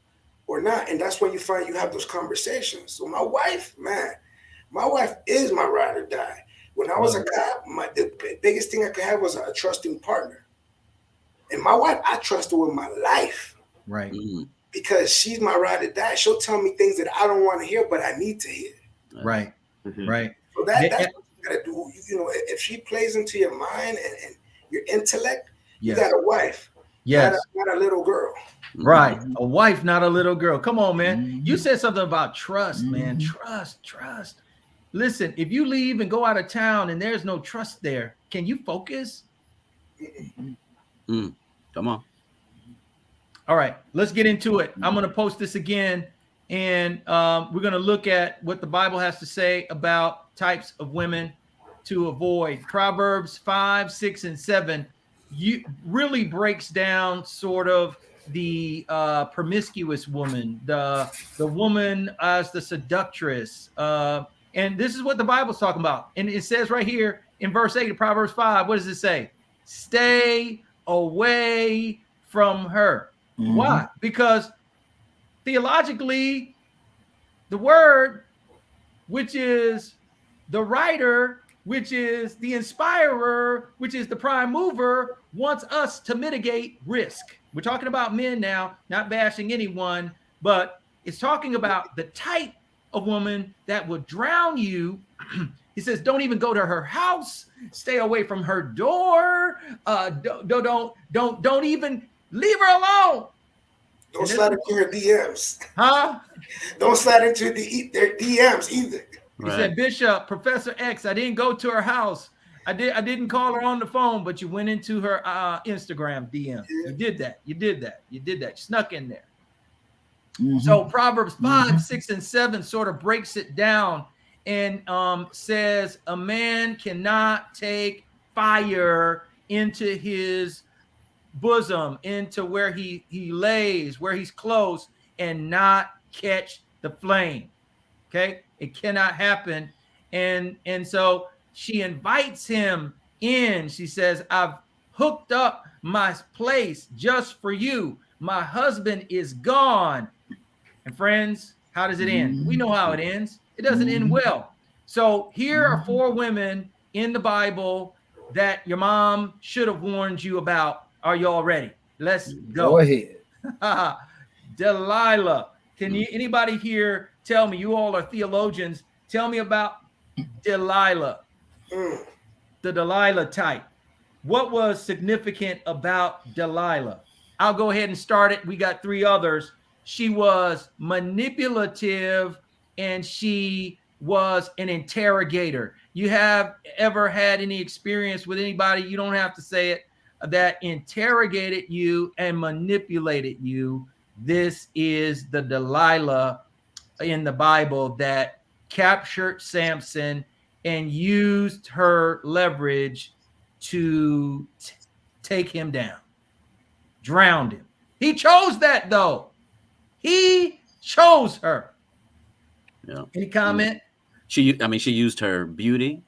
or not. And that's when you find you have those conversations. So my wife, man, my wife is my ride or die. When I was a guy, the biggest thing I could have was a trusting partner. And my wife, I trust her with my life. Right. Because she's my ride or die. She'll tell me things that I don't want to hear, but I need to hear. Right. Right. So that's what you gotta do. You know, if she plays into your mind and your intellect, you got a wife. Yes. Not a little girl. Right. A wife, not a little girl. Come on, man. You said something about trust, man. Trust. Listen, if you leave and go out of town and there's no trust there, can you focus? Come on. All right, let's get into it. I'm going to post this again, and we're going to look at what the Bible has to say about types of women to avoid. Proverbs 5, 6, and 7 really breaks down sort of the promiscuous woman, the woman as the seductress. And this is what the Bible's talking about. And it says right here in verse 8 of Proverbs 5, what does it say? Stay away from her. Why? Because theologically, the word, which is the writer, which is the inspirer, which is the prime mover, wants us to mitigate risk. We're talking about men now, not bashing anyone, but it's talking about the type of woman that would drown you. He says, don't even go to her house. Stay away from her door. Don't even leave her alone. Don't slide into her DMs. Huh? Don't slide into their DMs either. He said, Bishop, Professor X, I didn't go to her house. I didn't call her on the phone, but you went into her Instagram DM. You did that. You snuck in there. So Proverbs 5, 6, and 7 sort of breaks it down and says a man cannot take fire into his bosom, into where he lays, where he's close, and not catch the flame. Okay, it cannot happen. And so she invites him in. She says, I've hooked up my place just for you. My husband is gone. And friends, how does it end? We know how it ends. It doesn't end well. So here are 4 women in the Bible that your mom should have warned you about. Are you all ready? Let's go. Go ahead. Delilah. Can you anybody here tell me? You all are theologians. Tell me about Delilah, the Delilah type. What was significant about Delilah? I'll go ahead and start it. We got 3 others. She was manipulative and she was an interrogator. You have ever had any experience with anybody, you don't have to say it, that interrogated you and manipulated you? This is the Delilah in the Bible that captured Samson and used her leverage to take him down, drowned him. He chose that though. He chose her. Yeah. Any comment? She used her beauty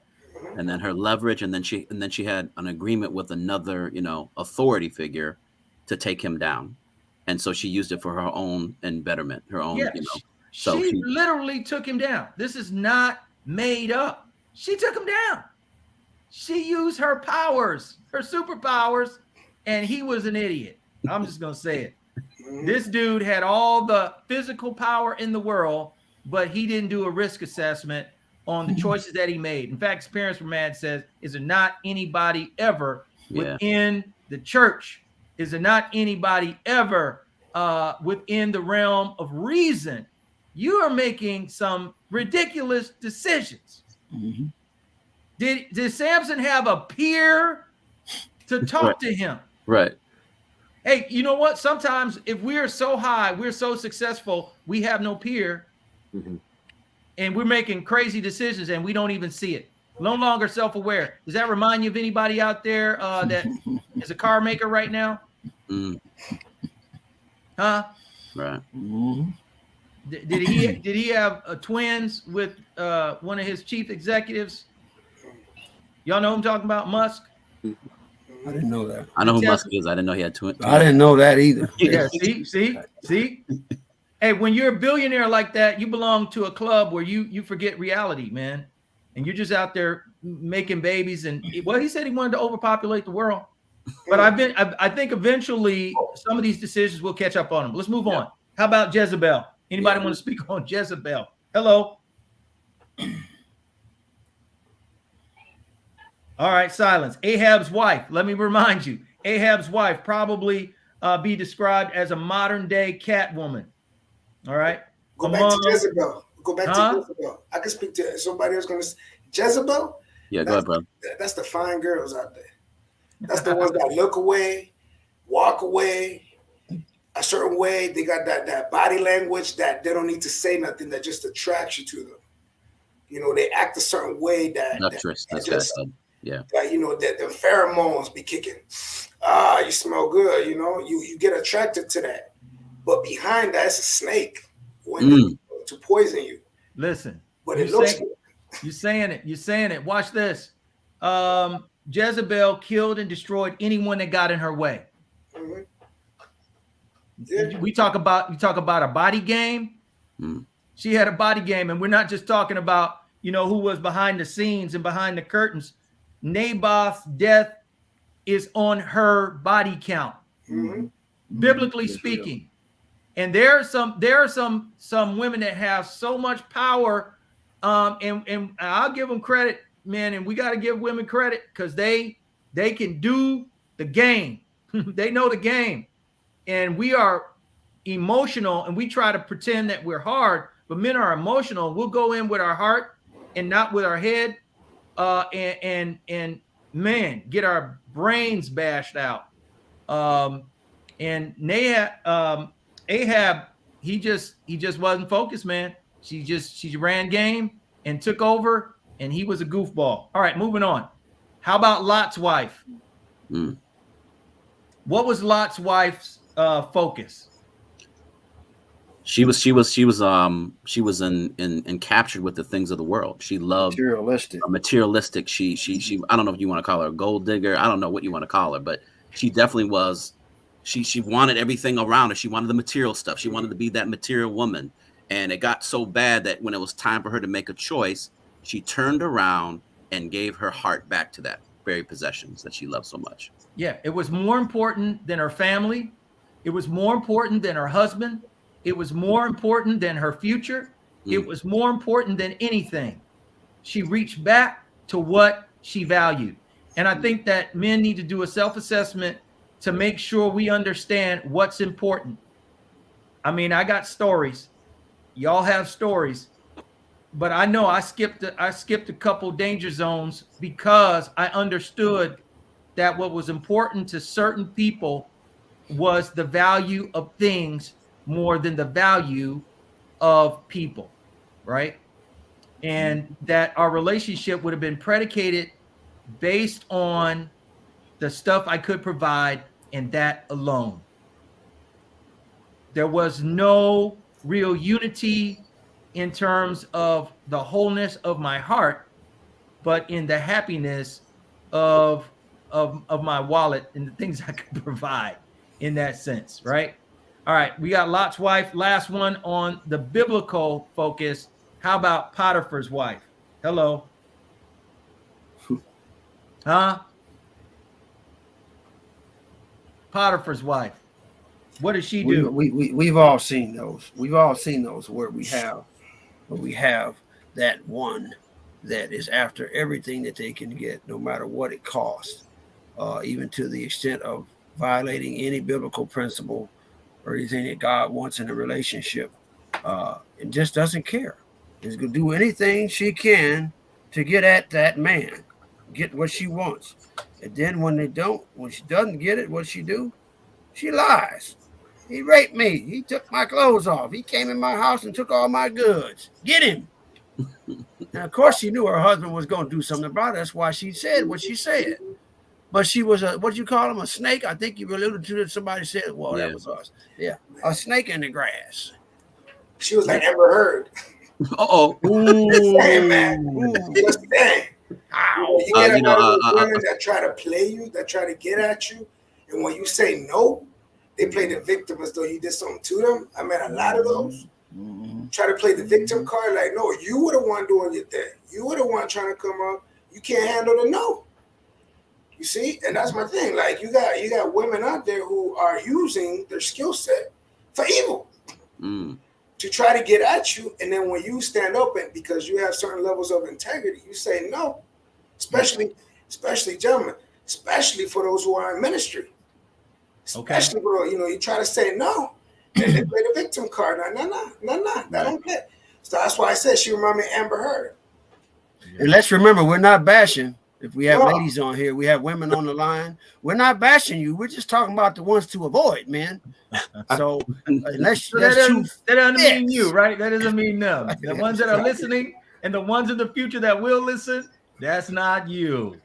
and then her leverage, and then she had an agreement with another, authority figure to take him down. And so she used it for her own betterment, her own, So she literally took him down. This is not made up. She took him down. She used her powers, her superpowers, and he was an idiot. I'm just going to say it. This dude had all the physical power in the world, but he didn't do a risk assessment on the choices that he made. In fact, his parents were mad, says, is there not anybody ever within the church? Is there not anybody ever within the realm of reason? You are making some ridiculous decisions. Did Samson have a peer to talk to him? Right. Hey, you know what? Sometimes if we're so high, we're so successful, we have no peer, and we're making crazy decisions and we don't even see it. No longer self-aware. Does that remind you of anybody out there that is a car maker right now? Huh? Right. Did he have twins with one of his chief executives? Y'all know who I'm talking about? Musk. I didn't know that. I know who Musk is. I didn't know he had twins. I didn't know that either. Yeah. See. Hey, when you're a billionaire like that, you belong to a club where you forget reality, man, and you're just out there making babies. And well, he said he wanted to overpopulate the world, but I think eventually some of these decisions will catch up on him. Let's move on. How about Jezebel? Anybody want to speak on Jezebel? Hello. All right, silence. Ahab's wife. Let me remind you, Ahab's wife probably be described as a modern day Catwoman. All right. Go back to Jezebel. To Jezebel. I can speak to somebody else. Going to Jezebel. Yeah, go ahead, bro. That's the fine girls out there. That's the ones that look away, walk away a certain way. They got that body language that they don't need to say nothing, that just attracts you to them. They act a certain way that the pheromones be kicking. You smell good, you get attracted to that. But behind that, it's a snake to poison you. Listen, but it looks good. You're saying it. Watch this. Jezebel killed and destroyed anyone that got in her way. Yeah. You talk about a body game. She had a body game, and we're not just talking about who was behind the scenes and behind the curtains. Naboth's death is on her body count, biblically speaking. And there are some women that have so much power, and I'll give them credit, man. And we got to give women credit because they can do the game. They know the game, and we are emotional, and we try to pretend that we're hard. But men are emotional. We'll go in with our heart and not with our head, and man, get our brains bashed out. And Ahab, he just wasn't focused, man. She ran game and took over, and he was a goofball. All right, moving on. How about Lot's wife? What was Lot's wife's focus? She was in captured with the things of the world. She loved materialistic. She I don't know if you want to call her a gold digger. I don't know what you want to call her, but she definitely was. She wanted everything around her. She wanted the material stuff. She wanted to be that material woman. And it got so bad that when it was time for her to make a choice, she turned around and gave her heart back to that very possessions that she loved so much. Yeah, it was more important than her family. It was more important than her husband. It was more important than her future. It was more important than anything. She reached back to what she valued. And I think that men need to do a self-assessment to make sure we understand what's important. I mean, I got stories. Y'all have stories. But I know I skipped a couple danger zones because I understood that what was important to certain people was the value of things more than the value of people, right? And that our relationship would have been predicated based on the stuff I could provide, and that alone. There was no real unity in terms of the wholeness of my heart, but in the happiness of my wallet and the things I could provide in that sense, right? All right, we got Lot's wife. Last one on the biblical focus. How about Potiphar's wife? Hello. Huh? Potiphar's wife. What does she do? We've all seen those. We've all seen those where we have that one that is after everything that they can get, no matter what it costs, even to the extent of violating any biblical principle or anything that God wants in a relationship. And just doesn't care. Is going to do anything she can to get at that man, get what she wants. And then when she doesn't get it, what she do? She lies. He raped me. He took my clothes off. He came in my house and took all my goods. Get him. And of course, she knew her husband was going to do something about it. That's why she said what she said. But she was what you call him, a snake? I think you alluded to it. Somebody said, well, that was us. Yeah, a snake in the grass. She was like Amber Heard. Uh-oh. Saying, man. Just saying. You get a lot of women that try to play you, that try to get at you. And when you say no, they play the victim as though you did something to them. I met a lot of those. Try to play the victim card, like, no, you were the one doing your thing. You were the one trying to come up. You can't handle the no. You see? And that's my thing. Like, you got women out there who are using their skill set for evil. To try to get at you, and then when you stand up and because you have certain levels of integrity, you say no, especially gentlemen, especially for those who are in ministry, especially for, you try to say no, and they play the victim card. No, I don't get. So that's why I said she reminded me of Amber Heard. And let's remember, we're not bashing. If we have ladies on here, we have women on the line. We're not bashing you. We're just talking about the ones to avoid, man. So that doesn't mean you, right? That doesn't mean them. The ones that are listening and the ones in the future that will listen, that's not you.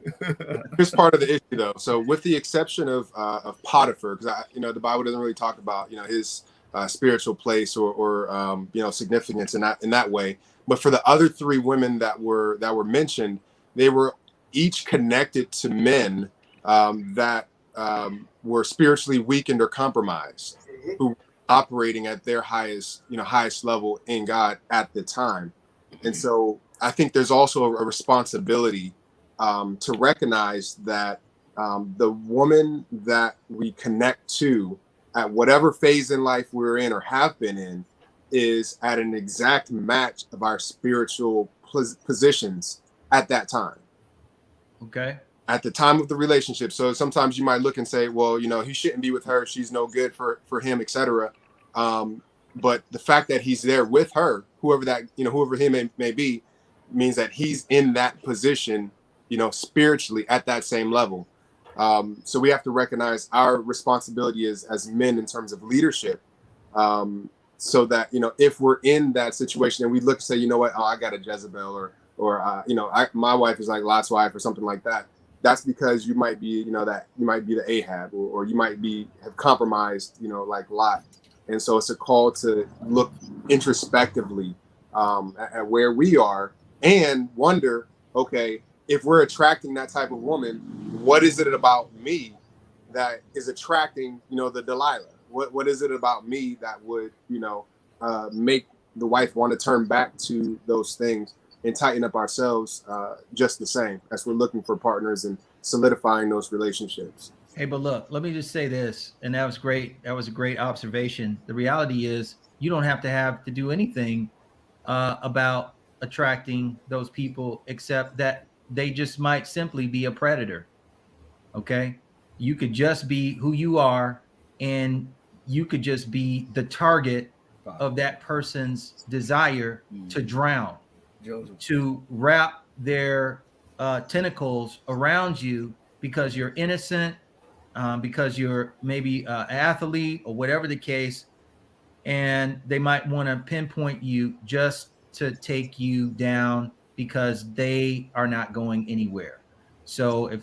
Here's part of the issue, though. So, with the exception of Potiphar, because the Bible doesn't really talk about his spiritual place or significance in that way. But for the other three women that were mentioned, they were each connected to men that were spiritually weakened or compromised, who were operating at their highest level in God at the time. And so I think there's also a responsibility to recognize that the woman that we connect to at whatever phase in life we're in or have been in is at an exact match of our spiritual positions at that time. Okay. At the time of the relationship. So sometimes you might look and say, well, he shouldn't be with her. She's no good for him, etc. But the fact that he's there with her, whoever he may be, means that he's in that position, spiritually at that same level. So we have to recognize our responsibility as men in terms of leadership, so that, you know, if we're in that situation and we look and say, you know what, oh, I got a Jezebel, or you know, my wife is like Lot's wife or something like that. That's because you might be, you know, that you might be the Ahab, or you might have compromised, you know, like Lot. And so it's a call to look introspectively at where we are and wonder, okay, if we're attracting that type of woman, what is it about me that is attracting, you know, the Delilah? What is it about me that would, you know, make the wife want to turn back to those things and tighten up ourselves just the same as we're looking for partners and solidifying those relationships? Hey, but look, let me just say this, and that was great. That was a great observation. The reality is, you don't have to do anything about attracting those people, except that they just might simply be a predator. Okay, you could just be who you are, and you could just be the target of that person's desire to drown, Joseph. to wrap their tentacles around you because you're innocent, because you're maybe an athlete or whatever the case, and they might want to pinpoint you just to take you down because they are not going anywhere. So if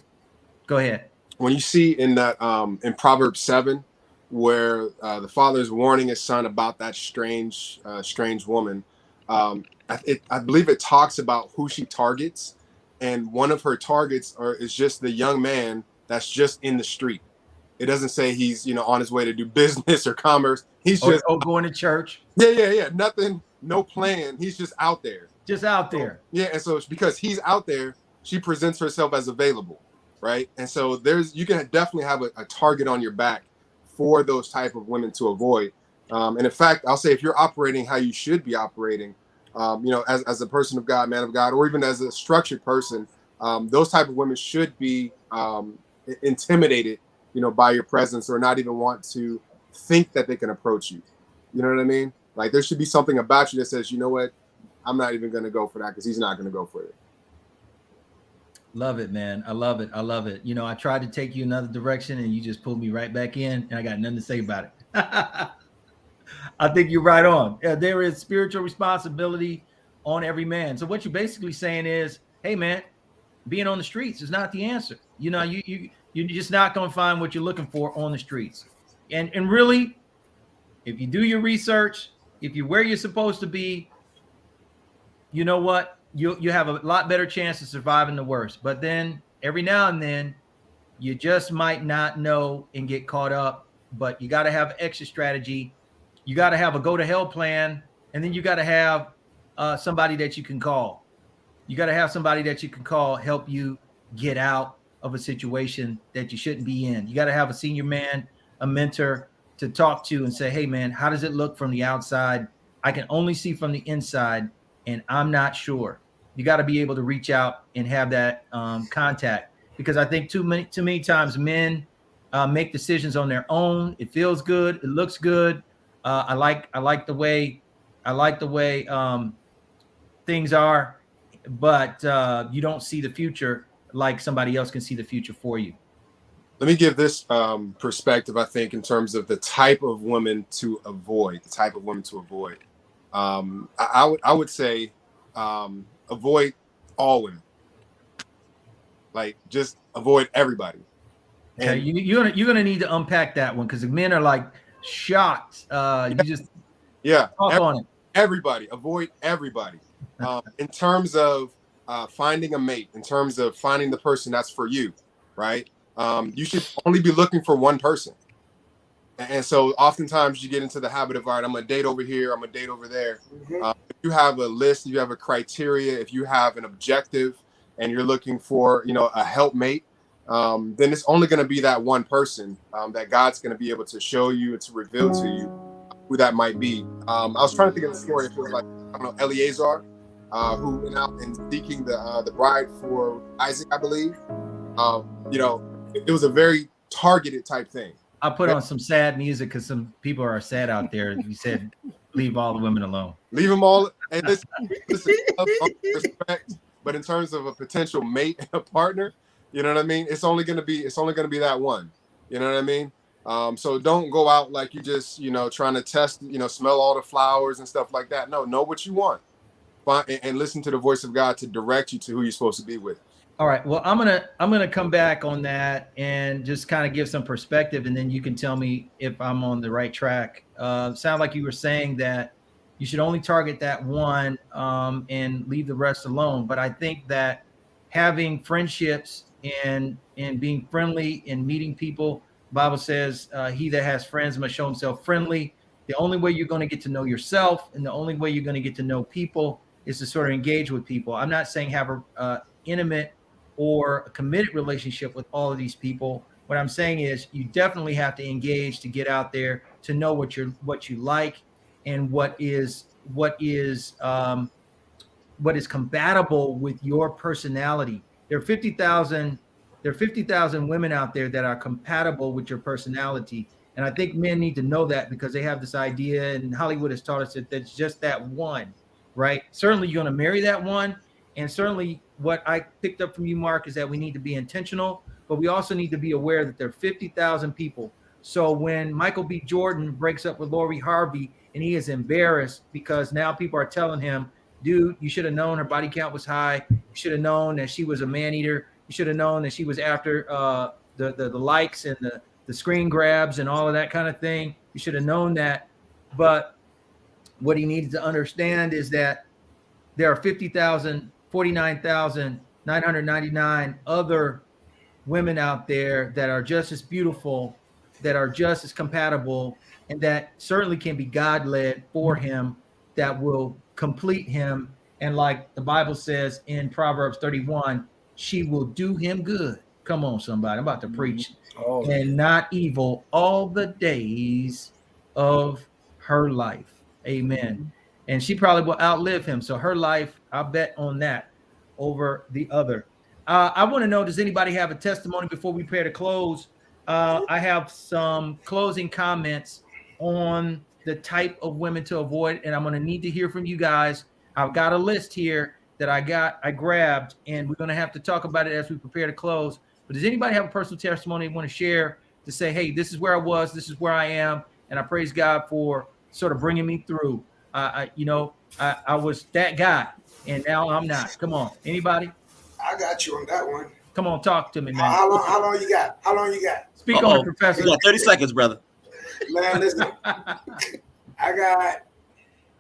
go ahead. When you see in that in Proverbs 7, where the father is warning his son about that strange woman, I believe it talks about who she targets, and one of her targets is just the young man that's just in the street. It doesn't say he's, you know, on his way to do business or commerce. He's just going to church. Yeah. Nothing, no plan. He's just out there. Just out there. So, yeah, and so it's because he's out there, she presents herself as available, right? And so you can definitely have a target on your back for those type of women to avoid. And in fact, I'll say if you're operating how you should be operating, you know, as a person of God, man of God, or even as a structured person, those type of women should be intimidated, you know, by your presence, or not even want to think that they can approach you. You know what I mean? Like, there should be something about you that says, you know what, I'm not even going to go for that because he's not going to go for it. Love it, man. I love it. I love it. You know, I tried to take you another direction and you just pulled me right back in, and I got nothing to say about it. I think you're right on. There is spiritual responsibility on every man. So what you're basically saying is, hey, man, being on the streets is not the answer. You know, you're just not going to find what you're looking for on the streets. And really, if you do your research, if you're where you're supposed to be, you know what? You have a lot better chance of surviving the worst. But then every now and then, you just might not know and get caught up. But you got to have extra strategy. You got to have a go to hell plan, and then you got to have somebody that you can call. You got to have somebody that you can call, help you get out of a situation that you shouldn't be in. You got to have a senior man, a mentor to talk to and say, hey, man, how does it look from the outside? I can only see from the inside, and I'm not sure. You got to be able to reach out and have that contact, because I think too many times men make decisions on their own. It feels good. It looks good. I like the way things are, but you don't see the future like somebody else can see the future for you. Let me give this perspective, I think, in terms of the type of woman to avoid. I would say avoid all women. Like, just avoid everybody. Okay, you're gonna need to unpack that one, because the men are like shocked. You just talk on it. Everybody, avoid everybody. In terms of finding a mate, in terms of finding the person that's for you, right? You should only be looking for one person. And so oftentimes you get into the habit of, all right, I'm gonna date over here, I'm gonna date over there. If you have a list, you have a criteria, if you have an objective, and you're looking for, you know, a helpmate, then it's only going to be that one person that God's going to be able to show you and to reveal to you who that might be. I was trying to think of the story. If it was like, I don't know, Eleazar, who went out and seeking the bride for Isaac, I believe. You know, it was a very targeted type thing. I put on some sad music because some people are sad out there. You said, leave all the women alone. Leave them all. And listen, respect. But in terms of a potential mate and a partner, you know what I mean? It's only gonna be that one. You know what I mean? So don't go out like you just, trying to test, smell all the flowers and stuff like that. No, know what you want. Find and listen to the voice of God to direct you to who you're supposed to be with. All right. Well, I'm gonna come back on that and just kind of give some perspective, and then you can tell me if I'm on the right track. Sound like you were saying that you should only target that one and leave the rest alone. But I think that having friendships and being friendly and meeting people, the Bible says, "He that has friends must show himself friendly." The only way you're going to get to know yourself, and the only way you're going to get to know people, is to sort of engage with people. I'm not saying have a intimate or a committed relationship with all of these people. What I'm saying is you definitely have to engage to get out there to know what you like and what is compatible with your personality. There are 50,000 women out there that are compatible with your personality. And I think men need to know that, because they have this idea, and Hollywood has taught us that that's just that one, right? Certainly you're going to marry that one. And certainly what I picked up from you, Mark, is that we need to be intentional, but we also need to be aware that there are 50,000 people. So when Michael B. Jordan breaks up with Lori Harvey and he is embarrassed because now people are telling him, dude, you should have known her body count was high. You should have known that she was a man eater. You should have known that she was after the likes and the screen grabs and all of that kind of thing. You should have known that. But what he needed to understand is that there are 49,999 other women out there that are just as beautiful, that are just as compatible, and that certainly can be God led for him, that will complete him. And like the Bible says in Proverbs 31, she will do him good. Come on, somebody. I'm about to preach. And not evil all the days of her life. Amen. And she probably will outlive him. So her life, I'll bet on that over the other. I want to know, does anybody have a testimony before we prepare to close? I have some closing comments on the type of women to avoid, and I'm going to need to hear from you guys. I've got a list here that I grabbed, and we're going to have to talk about it as we prepare to close. But does anybody have a personal testimony they want to share to say, hey, this is where I was, this is where I am, and I praise God for sort of bringing me through. I was that guy, and now I'm not. Come on, anybody? I got you on that one. Come on, talk to me, man. How long you got? How long you got? Speak on it, Professor. You got 30 seconds, brother. Man, listen. I got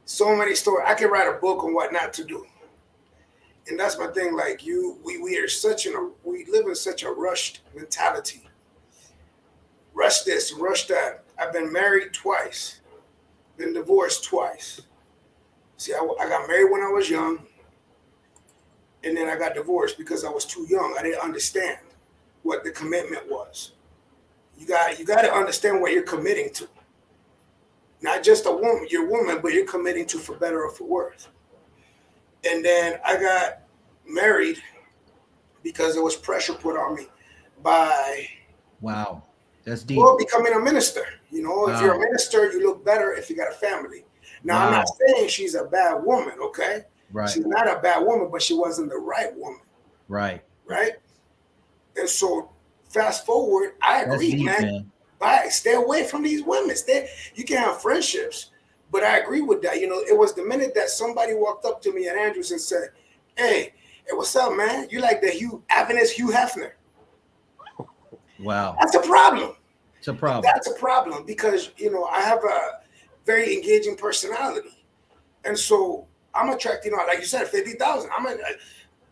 so many stories. I can write a book on what not to do. And that's my thing. Like we live in such a rushed mentality. Rush this, rush that. I've been married twice, been divorced twice. See, I got married when I was young, and then I got divorced because I was too young. I didn't understand what the commitment was. You got to understand what you're committing to. Not just your woman, but you're committing to for better or for worse. And then I got married because there was pressure put on me by that's deep. Well, becoming a minister. Wow. If you're a minister, you look better if you got a family. Now, I'm not saying she's a bad woman, okay? Right. She's not a bad woman, but she wasn't the right woman. Right. Right? And so fast forward, I agree, deep, man. Stay away from these women. You can have friendships, but I agree with that. It was the minute that somebody walked up to me at Andrews and said, hey, what's up, man? You like the Hugh Hefner. Wow. That's a problem. It's a problem. That's a problem because, I have a very engaging personality. And so I'm attracting, like you said, 50,000.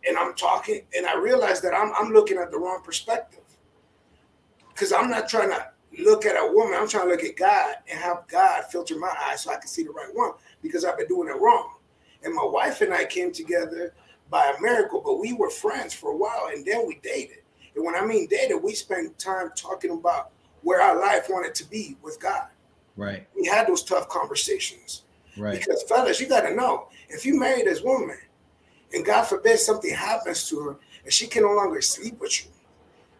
And I'm talking, and I realize that I'm looking at the wrong perspective. Because I'm not trying to look at a woman. I'm trying to look at God and have God filter my eyes so I can see the right one, because I've been doing it wrong. And my wife and I came together by a miracle, but we were friends for a while, and then we dated. And when I mean dated, we spent time talking about where our life wanted to be with God. Right. We had those tough conversations. Right. Because fellas, you got to know, if you marry this woman and God forbid something happens to her and she can no longer sleep with you,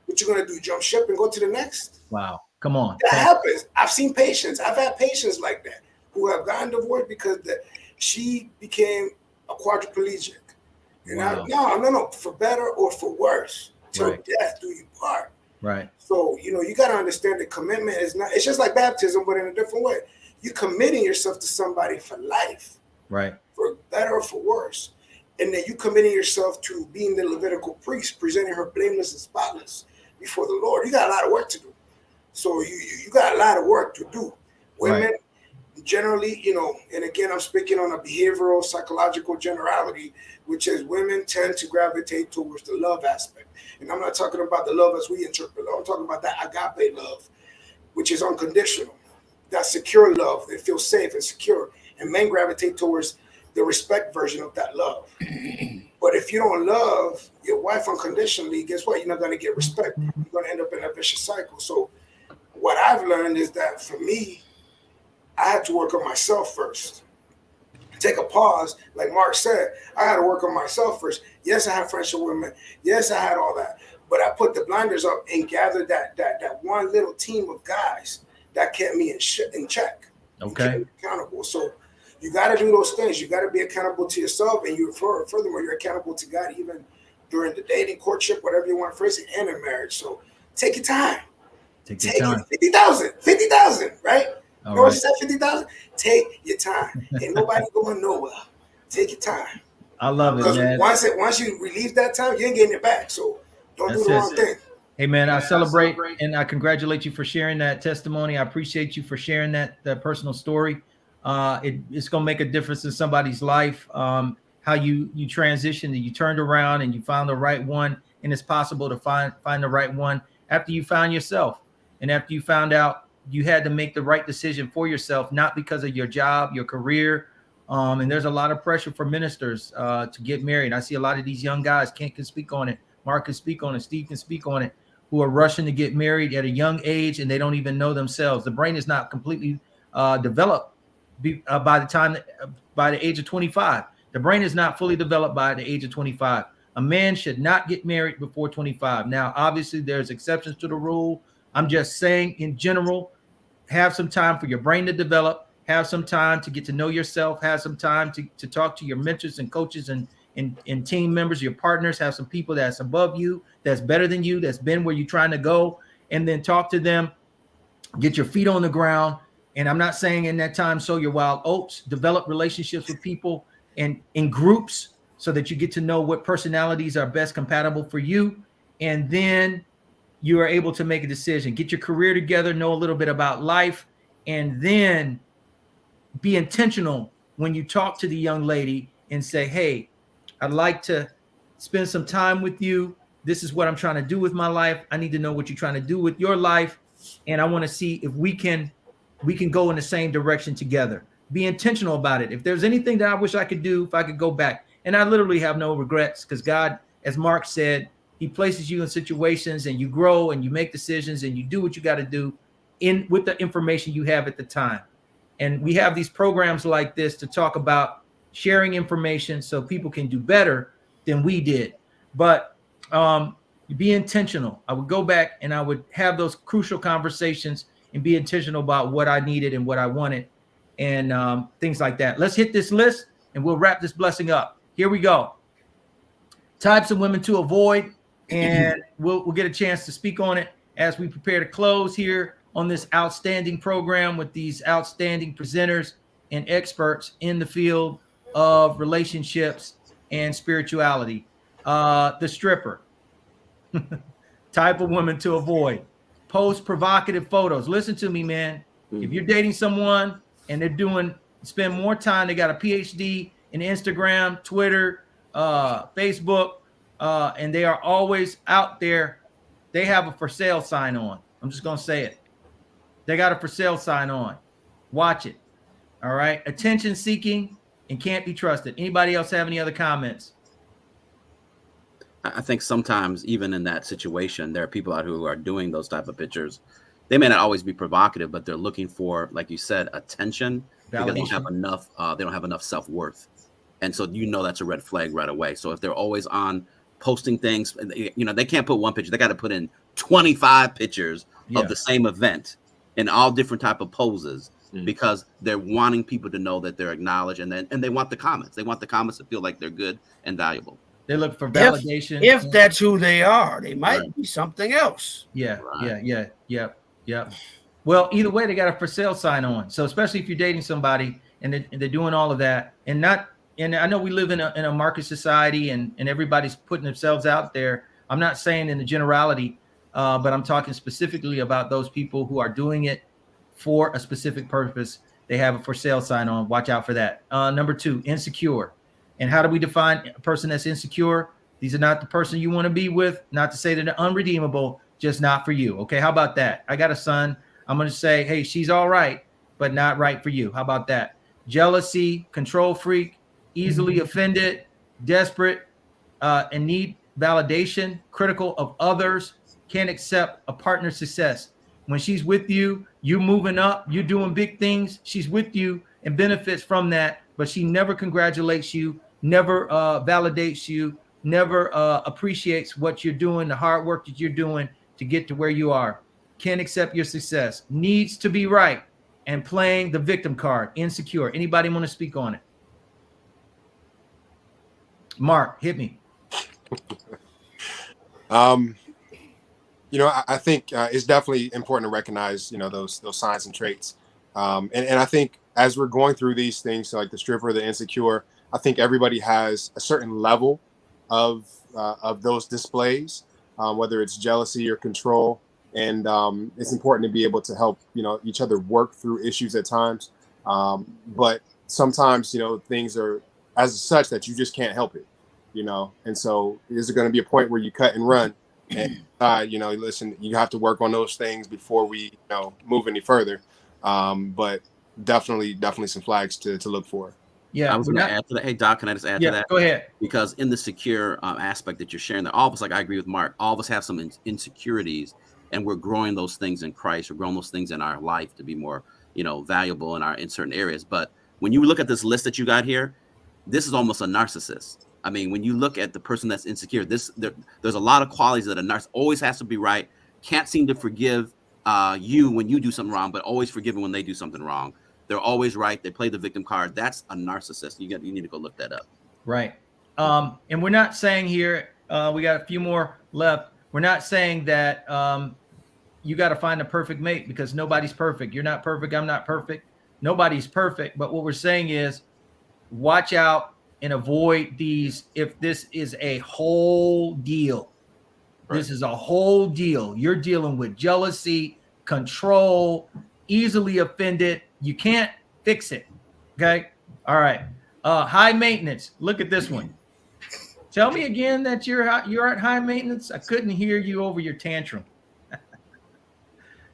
what you going to do? Jump ship and go to the next? Wow. Come on. That happens. I've seen patients. I've had patients like that who have gotten divorced because she became a quadriplegic. And no, for better or for worse, till death do you part. Right. So, you got to understand that commitment is not, it's just like baptism, but in a different way. You're committing yourself to somebody for life, Right. for better or for worse. And then you committing yourself to being the Levitical priest, presenting her blameless and spotless before the Lord. You got a lot of work to do. So you got a lot of work to do. Women, generally, and again, I'm speaking on a behavioral, psychological generality, which is women tend to gravitate towards the love aspect. And I'm not talking about the love as we interpret love. I'm talking about that agape love, which is unconditional, that secure love that feels safe and secure. And men gravitate towards the respect version of that love. But if you don't love your wife unconditionally, guess what? You're not going to get respect. You're going to end up in a vicious cycle. So what I've learned is that for me, I had to work on myself first. Take a pause, like Mark said. I had to work on myself first. Yes, I had friendship with women. Yes, I had all that, but I put the blinders up and gathered that one little team of guys that kept me in check. Okay. Accountable. So you got to do those things. You got to be accountable to yourself, and furthermore, you're accountable to God even during the dating, courtship, whatever you want to phrase it, and in marriage. So take your time. Take your time. 50,000, right? All You know what right. you said, 50,000? Take your time. Ain't nobody going nowhere. Take your time. I love it, Because man. once you release that time, you ain't getting it back. So don't do the wrong thing. Hey, man, I celebrate and I congratulate you for sharing that testimony. I appreciate you for sharing that personal story. It's going to make a difference in somebody's life. How you transitioned and you turned around and you found the right one. And it's possible to find the right one after you found yourself and after you found out you had to make the right decision for yourself, not because of your job, your career. And there's a lot of pressure for ministers to get married. I see a lot of these young guys, Kent can speak on it, Mark can speak on it, Steve can speak on it, who are rushing to get married at a young age and they don't even know themselves. The brain is not completely developed by the age of 25. The brain is not fully developed by the age of 25. A man should not get married before 25. Now, obviously, there's exceptions to the rule. I'm just saying, in general, have some time for your brain to develop. Have some time to get to know yourself. Have some time to talk to your mentors and coaches and team members, your partners. Have some people that's above you, that's better than you, that's been where you're trying to go, and then talk to them. Get your feet on the ground. And I'm not saying in that time sow your wild oats. Develop relationships with people and in groups so that you get to know what personalities are best compatible for you. And then you are able to make a decision. Get your career together, know a little bit about life, and then be intentional when you talk to the young lady and say, hey, I'd like to spend some time with you. This is what I'm trying to do with my life. I need to know what you're trying to do with your life. And I want to see if we can go in the same direction together. Be intentional about it. If there's anything that I wish I could do, if I could go back, and I literally have no regrets, because God, as Mark said, he places you in situations and you grow and you make decisions and you do what you got to do with the information you have at the time. And we have these programs like this to talk about sharing information so people can do better than we did. But be intentional. I would go back and I would have those crucial conversations and be intentional about what I needed and what I wanted and things like that. Let's hit this list and we'll wrap this blessing up. Here we go. Types of women to avoid, and we'll get a chance to speak on it as we prepare to close here on this outstanding program with these outstanding presenters and experts in the field of relationships and spirituality. The stripper. Type of woman to avoid. Post provocative photos. Listen to me, man. If you're dating someone and they're spend more time, they got a PhD in Instagram, Twitter, Facebook, and they are always out there. They have a for sale sign on. I'm just going to say it. They got a for sale sign on. Watch it. All right. Attention seeking and can't be trusted. Anybody else have any other comments? I think sometimes even in that situation, there are people out who are doing those type of pictures. They may not always be provocative, but they're looking for, like you said, attention because they don't have enough self-worth. And so, that's a red flag right away. So if they're always on posting things, they can't put one picture. They got to put in 25 pictures of the same event in all different type of poses because they're wanting people to know that they're acknowledged, and they want the comments. They want the comments to feel like they're good and valuable. They look for validation. If that's who they are, they might be something else. Yeah. Well, either way, they got a for sale sign on. So especially if you're dating somebody and they're doing all of that, and I know we live in a market society and everybody's putting themselves out there. I'm not saying in the generality, but I'm talking specifically about those people who are doing it for a specific purpose. They have a for sale sign on. Watch out for that. Number 2, insecure. And how do we define a person that's insecure? These are not the person you want to be with. Not to say that they're unredeemable, just not for you. Okay, how about that? I got a son. I'm going to say, hey, she's all right, but not right for you. How about that? Jealousy, control freak, easily offended, desperate, and need validation, critical of others, can't accept a partner's success. When she's with you, you moving up, you're doing big things. She's with you and benefits from that, but she never congratulates you, never validates you, never appreciates what you're doing, the hard work that you're doing to get to where you are. Can't accept your success, needs to be right, and playing the victim card, insecure. Anybody want to speak on it? Mark, hit me. I think it's definitely important to recognize, those signs and traits. And I think as we're going through these things, so like the stripper, the insecure, I think everybody has a certain level of those displays, whether it's jealousy or control. And it's important to be able to help, each other work through issues at times. But sometimes, things are as such that you just can't help it, and so is there going to be a point where you cut and run and listen, you have to work on those things before we move any further. But definitely some flags to look for. Yeah, I was going to add to that. Hey, Doc, can I just add to that? Go ahead. Because in the secure aspect that you're sharing, that all of us, like I agree with Mark, all of us have some insecurities, and we're growing those things in Christ. We're growing those things in our life to be more, valuable in certain areas. But when you look at this list that you got here, this is almost a narcissist. I mean, when you look at the person that's insecure, there's a lot of qualities that a narcissist always has to be right. Can't seem to forgive you when you do something wrong, but always forgiving when they do something wrong. They're always right. They play the victim card. That's a narcissist. You need to go look that up. Right. And we're not saying here, we got a few more left. We're not saying that you got to find a perfect mate, because nobody's perfect. You're not perfect. I'm not perfect. Nobody's perfect. But what we're saying is watch out and avoid these. If this is a whole deal, This is a whole deal. You're dealing with jealousy, control, easily offended. You can't fix it. Okay. All right. High maintenance. Look at this one. Tell me again that you're at high maintenance. I couldn't hear you over your tantrum.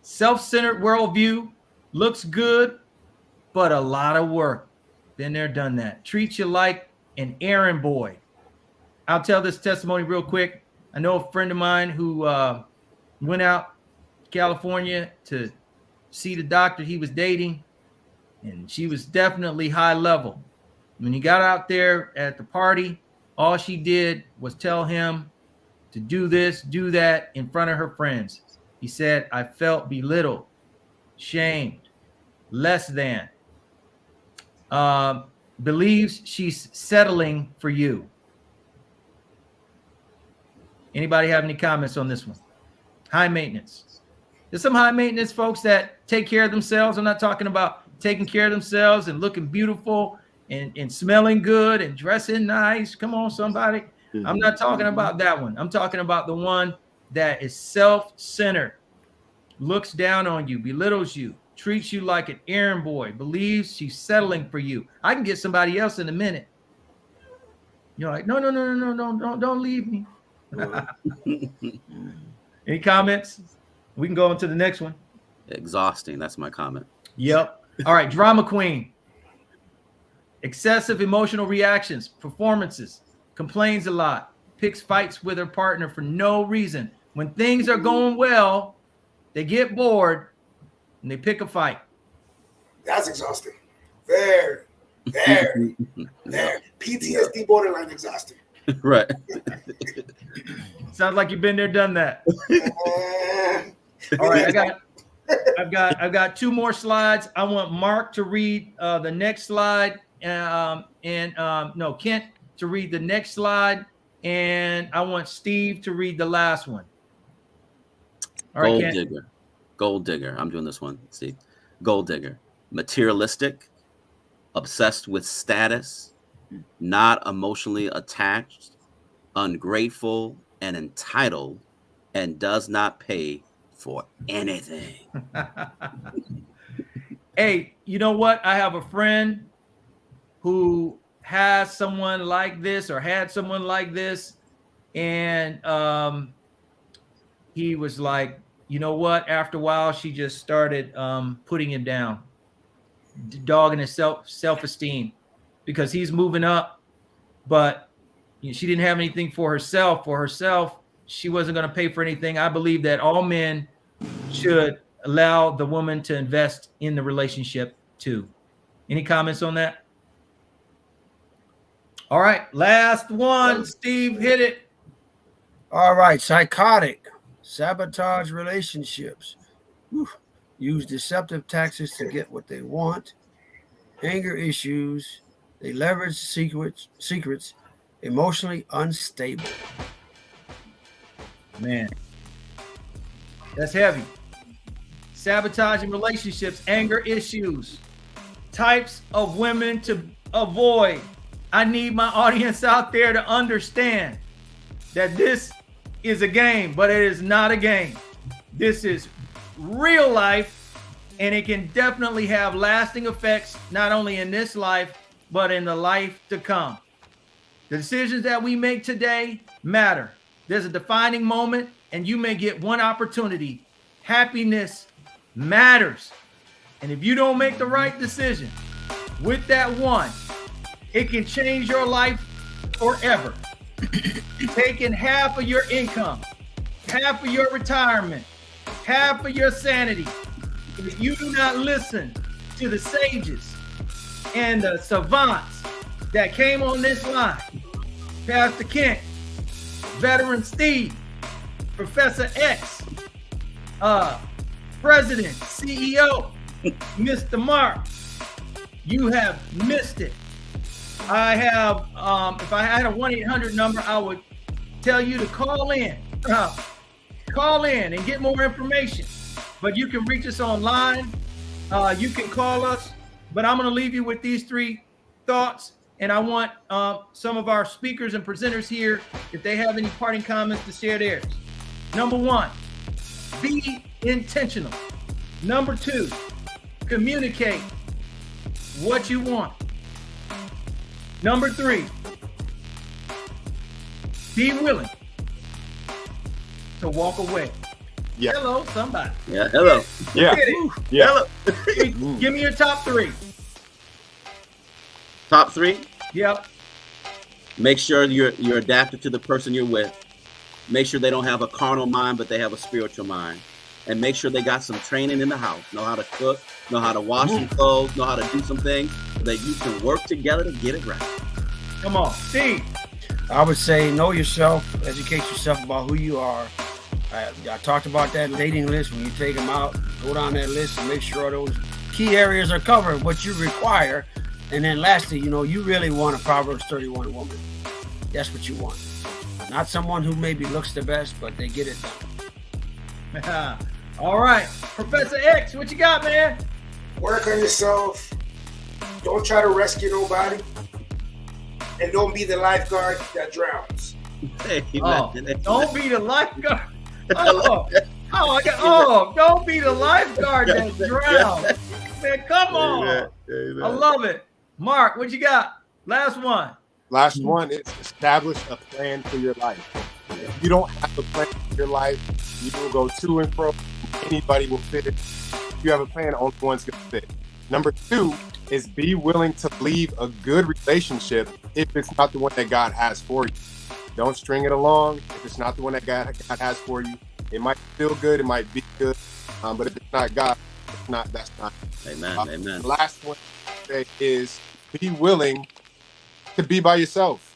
Self-centered worldview, looks good, but a lot of work. Been there, done that. Treats you like an errand boy. I'll tell this testimony real quick. I know a friend of mine who went out to California to see the doctor he was dating, and she was definitely high level. When he got out there at the party, all she did was tell him to do this, do that in front of her friends. He said, I felt belittled, shamed, less than. Believes she's settling for you. Anybody have any comments on this one? High maintenance. There's some high maintenance folks that take care of themselves. I'm not talking about taking care of themselves and looking beautiful and smelling good and dressing nice. Come on, somebody. Mm-hmm. I'm not talking about that one. I'm talking about the one that is self-centered, looks down on you, belittles you, treats you like an errand boy, believes she's settling for you. I can get somebody else in a minute. You're like, no, don't leave me. Any comments? We can go on to the next one. Exhausting. That's my comment. Yep. All right. Drama queen. Excessive emotional reactions, performances, complains a lot, picks fights with her partner for no reason. When things are going well, they get bored and they pick a fight. That's exhausting. There. PTSD borderline exhausting. Right. Sounds like you've been there, done that. All right, I've got two more slides. I want Mark to read the next slide, Kent to read the next slide, and I want Steve to read the last one. All Gold right, digger. Gold digger. I'm doing this one, Steve. Gold digger. Materialistic, obsessed with status, not emotionally attached, ungrateful and entitled, and does not pay for anything. Hey, you know what? I have a friend who has someone like this or had someone like this. And he was like, you know what? After a while, she just started putting him down, dogging his self-esteem, because he's moving up, but she didn't have anything for herself. For herself, she wasn't going to pay for anything. I believe that all men should allow the woman to invest in the relationship too. Any comments on that? All right, last one. Steve, hit it. All right, psychotic, sabotage relationships, use deceptive tactics to get what they want, anger issues, they leverage secrets, emotionally unstable. Man, that's heavy. Sabotaging relationships, anger issues, types of women to avoid. I need my audience out there to understand that this is a game, but it is not a game. This is real life, and it can definitely have lasting effects, not only in this life, but in the life to come. The decisions that we make today matter. There's a defining moment, and you may get one opportunity. Happiness matters. And if you don't make the right decision with that one, it can change your life forever. Taking half of your income, half of your retirement, half of your sanity. If you do not listen to the sages and the savants that came on this line, Pastor Kent, Veteran Steve, Professor X, President, CEO, Mr. Mark, you have missed it. I have, if I had a 1-800 number, I would tell you to call in and get more information. But you can reach us online. You can call us. But I'm going to leave you with these 3 thoughts. And I want some of our speakers and presenters here, if they have any parting comments, to share theirs. Number 1, be intentional. Number 2, communicate what you want. Number 3, be willing to walk away. Yeah. Hello, somebody. Yeah, hello. Yeah. Yeah. Hello. Give me your top 3. Top 3. Yep. Make sure you're adapted to the person you're with. Make sure they don't have a carnal mind, but they have a spiritual mind. And make sure they got some training in the house. Know how to cook, know how to wash some clothes, know how to do some things so that you can work together to get it right. Come on, Steve. I would say know yourself, educate yourself about who you are. I talked about that dating list. When you take them out, go down that list and make sure those key areas are covered, what you require. And then lastly, you really want a Proverbs 31 woman. That's what you want. Not someone who maybe looks the best, but they get it done. All right. Professor X, what you got, man? Work on yourself. Don't try to rescue nobody. And don't be the lifeguard that drowns. Don't be the lifeguard. Don't be the lifeguard that drowns. Man, come on. I love it. Mark, what you got? Last one. Last one is establish a plan for your life. If you don't have a plan for your life, you will go to and fro. Anybody will fit it. If you have a plan, only one's going to fit. Number 2 is be willing to leave a good relationship if it's not the one that God has for you. Don't string it along if it's not the one that God has for you. It might feel good, it might be good, but if it's not God, it's not. That's not. Amen. Amen. The last one is be willing to be by yourself.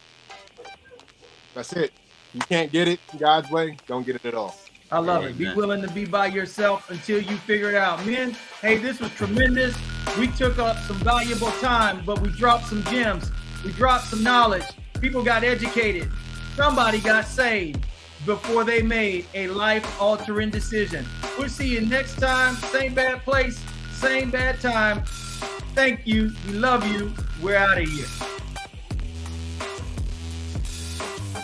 That's it. You can't get it God's way, don't get it at all. I love it. Be willing to be by yourself until you figure it out. Men, hey, this was tremendous. We took up some valuable time, but we dropped some gems. We dropped some knowledge. People got educated. somebody got saved before they made a life-altering decision. We'll see you next time. Same bad place, same bad time. Thank you. We love you. We're out of here.